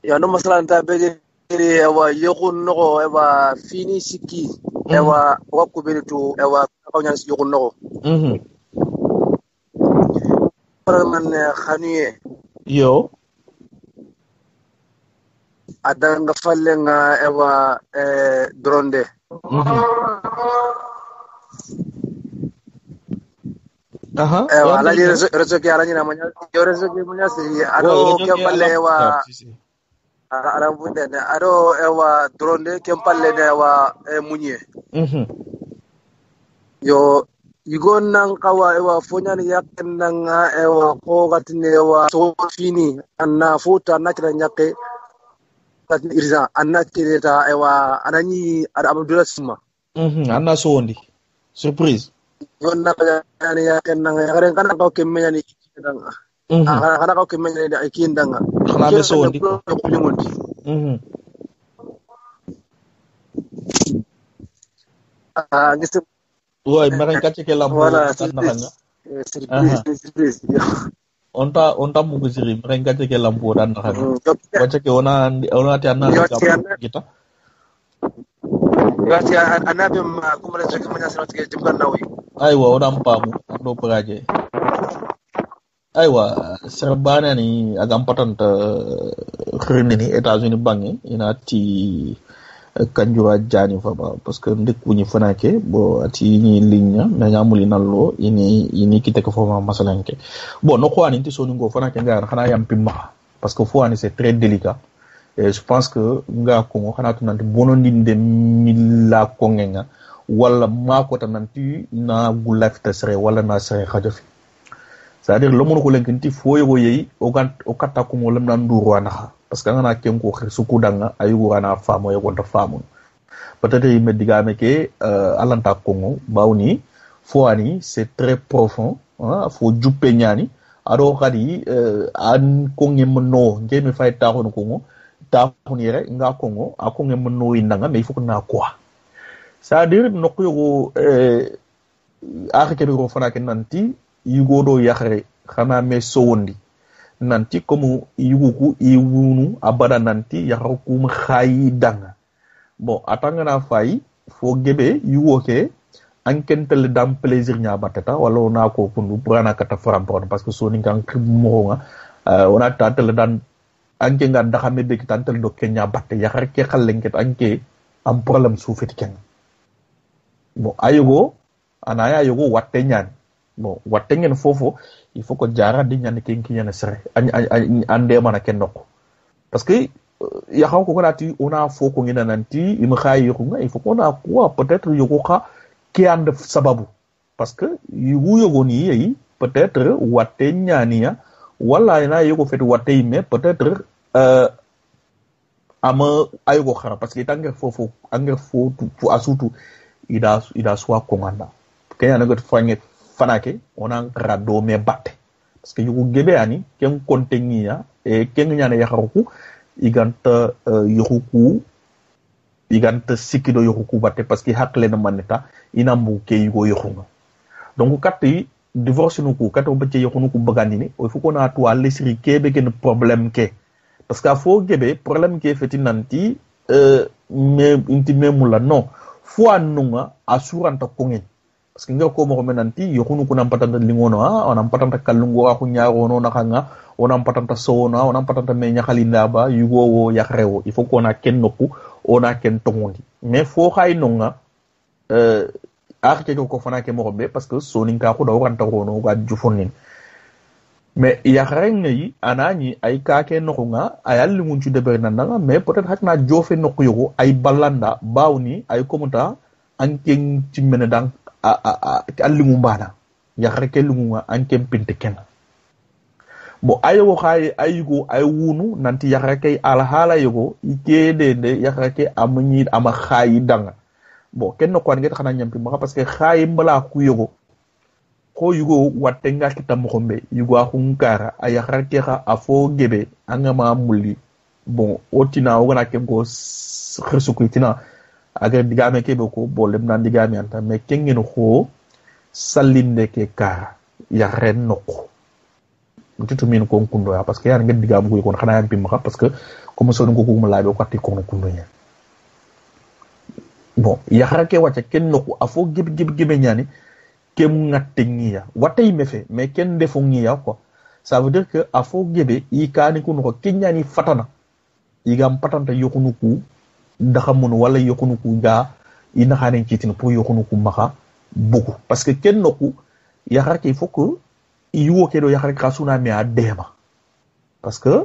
yo ando masalan ta be gari ewa yokun no ewa fini siki ewa wakku benitu ewa ko ñaan ci yokul nako man xaniye yo adanga fallenga ewa dronde alaji rezo ke alaji na manya yo rezo ke munya si ado kempalle wa ara bunde ne ado ewa dronde kempalle ne wa munye yo igon nan kawa ewa fonyani yaken nan ewa ko gatine ewa so fini anna futa nakira nyake kat irza anna kireta ewa anani ada abdullah suma anna so wondi surprise yon nakanya yaken nan garen kana ko kemmenya ni danga kana ko kemmenya ni ikin danga kana be so wondi ngiste Woi, mereka cek lampu dan onta mugu siri mereka cek lampu dan baca ke ona tiana kita gati anabe ma kumala cek manya sira cek jumkan nawi aywa ona mpamu do peraje aywa serbana ni agam patanta khirni ni États-Unis bangi inati kanjura jani faba parce que ndekku ni fanake bo ati ni linya na nyamuli nallo ini kita ko foma masalanke bon no ko ani ti soni ngo fanake ngar xana yam pimma parce que fo ani c'est très délicat et je pense que nga ko xana to nanti bonondinde milla ko ngenga wala mako tan nanti na gulafta sere wala na sere khajafi c'est-à-dire lo mon ko lenkinti fo yogo yeyi o katta ko mo lam nan duro na parce que ngana ken ko suku danga ayugo ana famo yogo ta famo peut-être il me diga meke alanta kongo bawni fo ani c'est très profond fo juppe nyani ado khadi an konge mno ngeme fay ta hono kongo ta honire nga kongo akonge mno inanga mais il faut que na quoi c'est-à-dire nokko yogo akeke ko fana ken nanti yugo do yakhre xana me sowondi nanti comme yugu iwunu abada nanti yakhrukum khayidanga bon atanga na fay fo gebe yugo ke ankentel dam plaisir nya batata wala na ko kundu brana kata faram parce que soni kan mo nga ona tatel dan anke nga daxame be tantel do kenya batte yakhar ke xalenket anke am problème soufeti ken bon ayugo anaya yugo watte ñaan bon watte ngeen fofo il faut que jara di ñan ken ki ñana sere ande mana ken nokko parce que ya xaw ko nati ona fo ko ngina nanti im xayi ko nga il faut qu'on a quoi peut-être yugo xa ki and sababu parce que yugo yogo ni yi peut-être watte ñaniya wala ina yugo fet watte me peut-être ama ayugo xara parce que tangé fofo anger fo pour asutu ida soit commanda kaya na got fange fanake onan rado me batte parce que yugo gebe ani ken kontengiya e ken nyana yakharuku iganta sikido yoruku batte parce que hakle na maneta inambu ke yugo yokhunga donc katti divorce nuku kato bacce yokhunu bagandini o fuko na to lesri kebe ken problème ke parce que fo gebe problème ke feti nanti me intime mula non fo anunga asuranta kongen parce que nga ko mo menanti yokhunu kuna patanta lingono onam patanta kalungo aku nyaaro no nakanga onam patanta sona onam patanta me nyakhalinda ba yugo wo yakrewo il faut qu'on a ken noku ona ken tongondi mais fo khay nonga arke ko fana ke mo be parce que soninka ko do ranta rono ga jufonin mais yakreng yi anani ay ka ke nokunga ayal lingun ci debe nananga mais peut-être hakna jofe nokku yogo ay balanda bawni ay komuta anken ci menedang allingu mbana yakreke lungu anken pinte ken bo ayo khay ayugo ay wunu nanti yakreke alhala yogo ikede de yakreke amni ama khayi danga bo ken no ko nget xana ñampi ma parce que khayi mbala ku yogo ko yugo watte nga kitam xombe yugo xunkara ay yakreke xa afo gebe angama mulli bon otina wona ken ko khirsukuitina aga digame ke boko bolem nan digame anta mais kengen xo salinde ke ka ya ren noko ntitu min ko kundo ya parce que ya ngeen digam ko kon xana yam pim xa parce que comme so ngo ko mo laabe ko atti ko kundo ya bon ya xarake wacce ken noko afo gebe ñani kem ngatte ngiya watay mefe mais ken defo ngiya quoi ça veut dire que afo gebe yi kani ko no kenyani fatana igam patanta yokunu ku daxamun wala yokunu ku ga ina xane citin pour yokunu ku maxa bugu parce que ken noku yakhar il faut que yugo ke do yakhar ka suna me adema parce que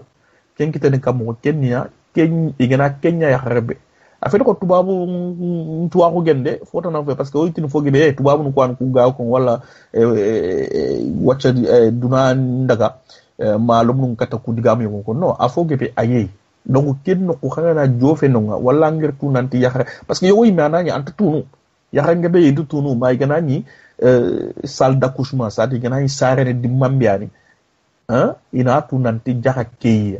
ken kitene kam mo kenya ken igana kenya yakhar be afet ko tubabu tuwaku gende fota na fe parce que o tin fogi be tubabu nu kwan ku gaaw ko wala wacca duna ndaga malum nun kata ku digam yo ko no afoge be ayé donc ken no ko xana jofe no wala ngir tu nanti yakhar parce que yogo imana ni anta tunu yakhar ngabe yidu tunu may gana ni salle d'accouchement ça di gana ni sarene di mambiani hein ina tu nanti jaxa kay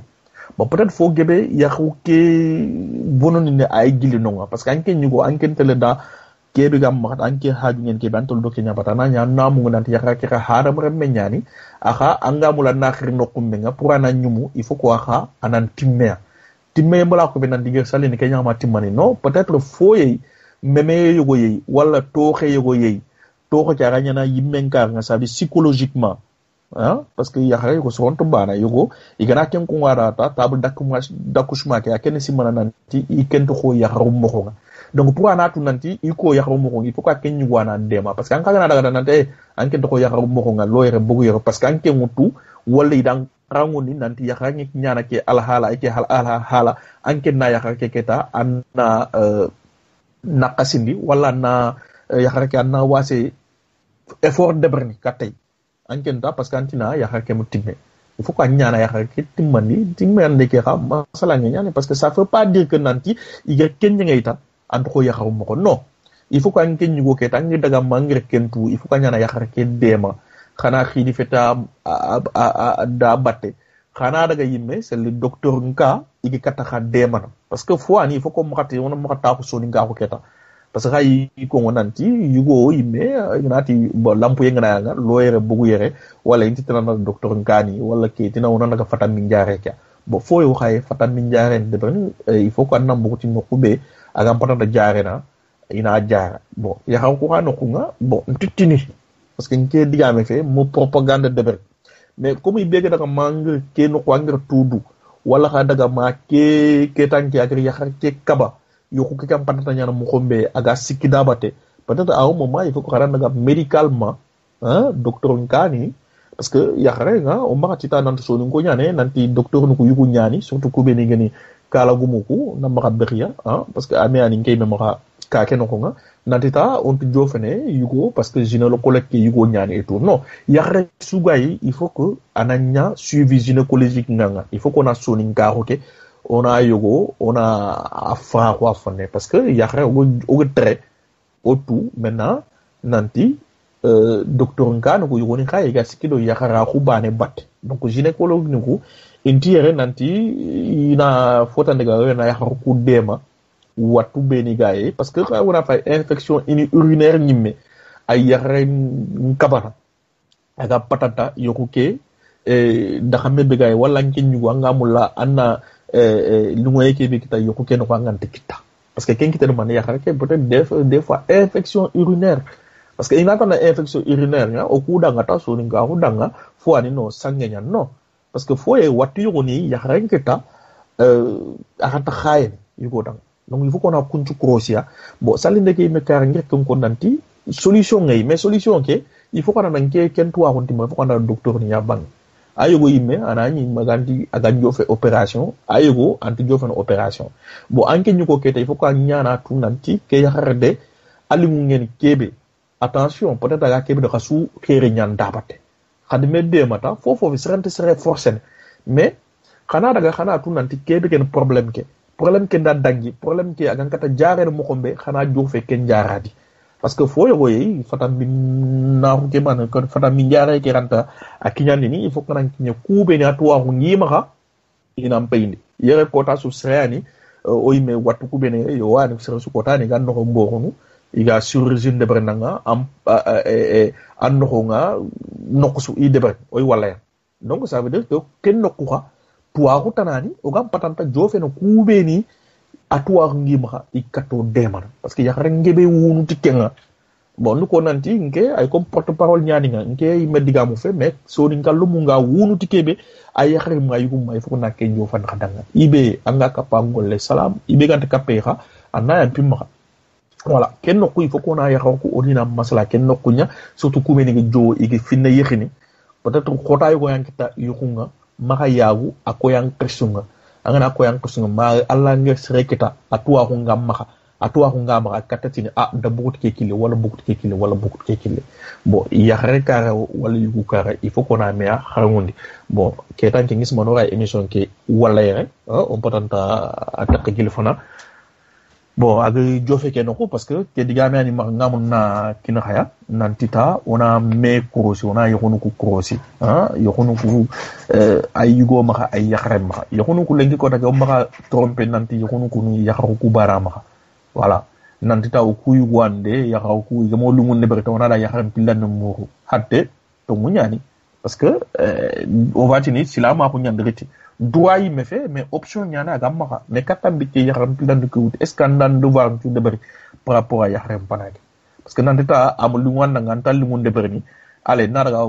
bon peut-être faut gebe yaxu ke bononi ne ay gili no parce que anke nyugo anke tele da kebe gam mat anke haaju ngeen ke bantol do kenya batana nya namu nanti yaxa ke haram remme nyani aha anga mula nakhir no kumbe nga pour ana nyumu il faut ko aha anan timme mbala ko be nan digel salini kenya ma timmani non peut-être faut yey meme yogo yey wala toxe yogo yey toxo ci aranya na yimmenkar nga sabi psychologiquement hein parce que yaxare ko sonto bana yogo igana ken ko wara ta table d'accouchement ke ken simana nanti ikento ko yaxaru mo ko donc pour ana tu nanti iko yaxaru mo ko il faut ka ken nyugo na ndema parce que an kaga na daga nanti an ken to ko yaxaru mo ko nga loyere bugu yero parce que an ken mutu wala idang rangoni nanti yaxara ngi nyana ke alhala ke hala an ken na yaxara ke keta anna nakasindi wala na yaxara ke anna wase effort de berni katay ankenta parce que antina ya xarke mu timme il faut que ñana ya xarke timmani timme ande ke xam masala ñani parce que ça veut pas dire que nanti il y a ken ngay ta and ko ya xarum ko non il faut que an ken ñugo ke tan daga mangre kentu il faut que ñana ya xarke dema xana xidi feta da batte xana daga yimme c'est le docteur nka igi kata xa dema parce que fois ni il faut que mo xati wona mo xata ko soni nga ko keta parce que hay ko ngonanti yugo yimme nati bo lampu yengana nga loyere bugu yere wala inti tan docteur ngani wala ke tina wona naga fatan min jare ka bo fo yo xay fatan min jare de ben il faut ko nam bugu ti nokube aga patata jare na ina jara bon ya xaw ko xano ko nga bon tutini parce que nke digame fe mo propagande de ber mais comme ibege daga mang ke no ko ngira tudu wala xa daga ma ke tanki agri ya xar ke kaba yoko ke kam patata nyana mo xombe aga sikida bate peut-être à un moment il faut ko xaran daga médicalement hein docteur ngani parce que ya xare nga o ma tita nan so ngo nyane nanti docteur nu ko yugo nyani surtout ko be ni ngani kala gumuku na ma xabriya hein parce que amé ani ngay memora ka ke no ko nga natita on tu jofene yugo parce que gynécologue ke yugo nyani et tout non ya xare sugay il faut que ananya suivi gynécologique nga il faut qu'on a soni ngaro ke on a yogo on a afra quoi fane parce que yaxre o très au tout maintenant nanti docteur ngano ko yoni khay ga sikido yaxara khubane bat donc gynécologue ni ko intiere nanti ina fota ndega na yaxara ku dema watu beni gaay parce que on a fait infection urinaire nimme ay yaxre kabara aga patata yokuke ndaxame be gaay wala ngi ñu ngamula anna lungoye ke be kita yoko ken ko ngante kita parce que ken kita man ya xarake peut-être des fois infection urinaire parce que ina kana infection urinaire nga o ku danga ta so ni nga hu danga fo ani no sangenya no parce que fo e watu yo ni ya xarake ta arata khayen yugo dang donc il faut qu'on a kuntu krosia bon salinde ke me kar ngir ko nanti solution ngay mais solution ke il faut qu'on a nanke ken to waxon timma faut qu'on a docteur ni ya bang ayogo yimme anani maganti aga jofe opération ayogo anti jofe no opération bo anke nyuko kete il faut ko nyana tu nanti ke yaharde alimu ngeni kebe attention peut-être aga kebe de khasu khere nyan dabate khade medde mata fofo serante sere forcen mais khana daga khana tu nanti kebe ken problème ke da dangi problème ke aga kata jare mo kombe khana jofe ken jaradi parce que fo yogo yi fatam bin na ko ke man ko fatam min jare ke ranta akinyani ni il faut que nan kinya kube ni atwa ko ngima ka ina mpayindi yere kota su sreani o yime watu kube ne yo wani sere su kota ni ganno ko mboxunu iga surjine de brenanga am anno ko nga nokusu i de bren oy wala donc ça veut dire que ken nokuha tuwa ko tanani o gam patanta jofe no kube ni atuwa ngima ikato demana parce que yakare ngebe wonu tikenga bon nu ko nanti nke ay comme porte parole nyani nga nke mediga mu fe mais so ni ngallu mu nga wonu tikebe ay yakare mu ay gum ay fu na ke njo fan khadanga ibe anga kapangol le salam ibe gante kapeha anaya pimma voilà ken no il faut qu'on a yaxaw ko odina masala ken no kunya surtout ku meni jo igi finna yexini peut-être xota yugo yankita yukunga maka yagu akoyan krisunga angana akoyan krisunga ma alla nge srekita atwa hunga maka atwa hunga maka katatini da bugut ke kile wala bugut ke kile wala bugut ke kile bon yaxare kara wala yugo kara il faut qu'on a mea xarangundi bon ketan ke ngis manora émission ke wala yere on patanta attaque gil fana bon agi jofe ke noko parce que ke digame ani ngamun na kina haya nantita ona me kurosi ona yokonu ku kurosi yokonu ku ay yugo maka ay yakhare maka yokonu ku lengi ko daga maka trompe nanti yokonu ku ni yakharu ku bara maka voilà nantita o ku yugwande yakharu ku gamo lungun ne berta ona da yakhare pilan muru hatte to munyani parce que on va tenir silama ko nyandriti droit yi me fait mais option nyana gamma mais katam bi ci yaram plan ko est ce que ndan devoir ci de bari par rapport à yaram panaki parce que nandita amul lu wanda ngantal lu ngun de bari ni allez na daga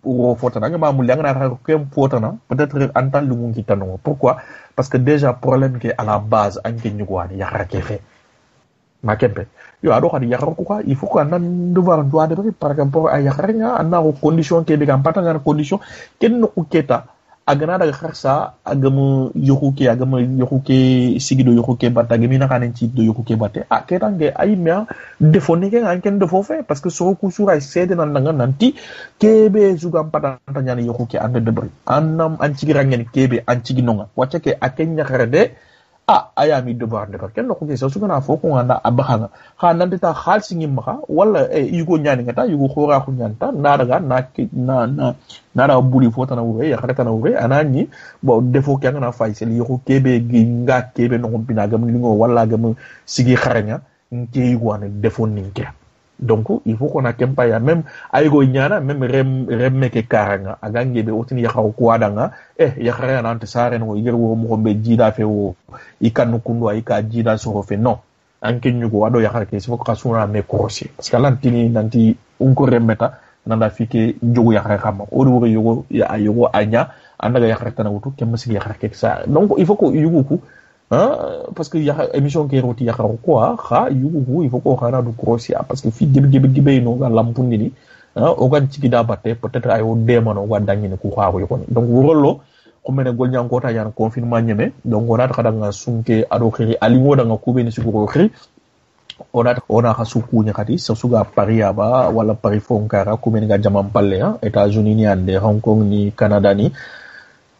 o fotana nga amul yang na ko kem fotana peut-être antal lu ngun ci tano pourquoi parce que déjà problème qui est à la base anke nyugwani yakhara ke fait ma kempe yo ado khadi yakhara ko quoi il faut que ndan devoir droit de bari par rapport à yakhara nga anna ko condition ke be gam patanga condition ken no ko keta agana daga kharsa agamu yokuke sigido yokuke batta gemi na kanen ci do yokuke batte ketange ay mea defone ke anken defo fe parce que so ku sura sede nan nga nanti kebe juga pata tanyani yokuke ande debri annam anci rangen kebe anci ginonga wacce ke akenya kharede aya mi devoir de ken ko ke so sugana fo ko nganda abahanga ha nande ta khalsi ngimma wala yugo nyani ngata yugo khora ko nyanta na daga na da buli fo tana wure ya kharata na wure anani bo defo ke ngana fay sel yugo kebe ginga kebe no bina gam lingo wala gam sigi kharanya nke yugo an defo ninke donc il faut qu'on a kempa ya même aygo nyana même rem ke karanga agange be otini ya xaw ko adanga ya xara na ante sare no yir wo mo be jida fe wo ikanu kundu ay ka jida so fe non anke nyugo ado ya xara ke faut ka sura me croché parce que lantini nanti unko remeta nanda fike jogu ya xara xam o do yogo ya yogo anya andaga ya xara tan wutu kem sigi ya xara ke ça donc il faut que yugo ku parce que ya émission qui roti ya quoi yugo il faut qu'on rana du crochet parce que fi gebe no ga lampundi ni o gan ci da batte peut-être ay o demano wa dangine ku xaako yoko donc worolo ko mene gol nyang ko ta yan confinement nyeme donc on a kada nga sunke ado khiri ali ngoda nga ku beni suguro khiri ona hasuku nyakati so suga paris aba wala paris fonkara ku mene ga jamam palle États-Unis ni ande Hong Kong ni Canada ni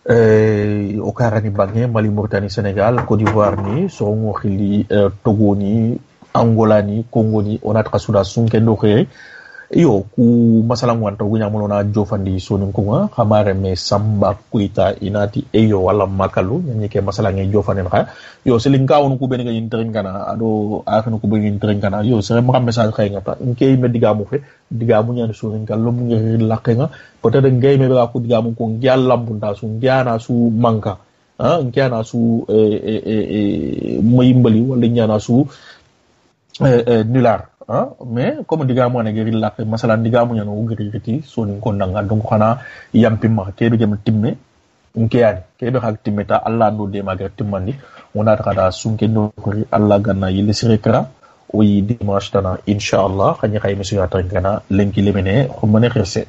au Karani Bagné, Mali, Mauritanie, Sénégal, Côte d'Ivoire ni, Sorongo Khili, Togo ni, Angola ni, Congo ni, on a trasuda sunkendo khe. Yo ku masalang wan Togo nyamulo na jofandi sonin kunga, hamare me samba kuita inati eyo wala makalu, nyike masalang e jofanen kha. Yo selinka onu ku benega yintering kana, ado akhnu ku benega yintering kana. Yo sere maka message khay ngata, nke me digamu fe, digamu nyan sonin kallo mu ngi lakenga. Peut-être ngay me ba ku digamu ko ngialam bunda su ngiana su manka. Ngiana su moyimbali wala ngiana su nular. Mais comme digamu na geri lakay masalan digamu nyano geri riti sonin ko nanga donc xana yampi ma kebe gem timme nkeyani kebe xak timmeta alla ndo de magar timmandi wona takada sunke ndo ko alla ganna yile sirekra o yi dimanche tana inshallah xani xay monsieur atangana lenki lemene ko mane xerse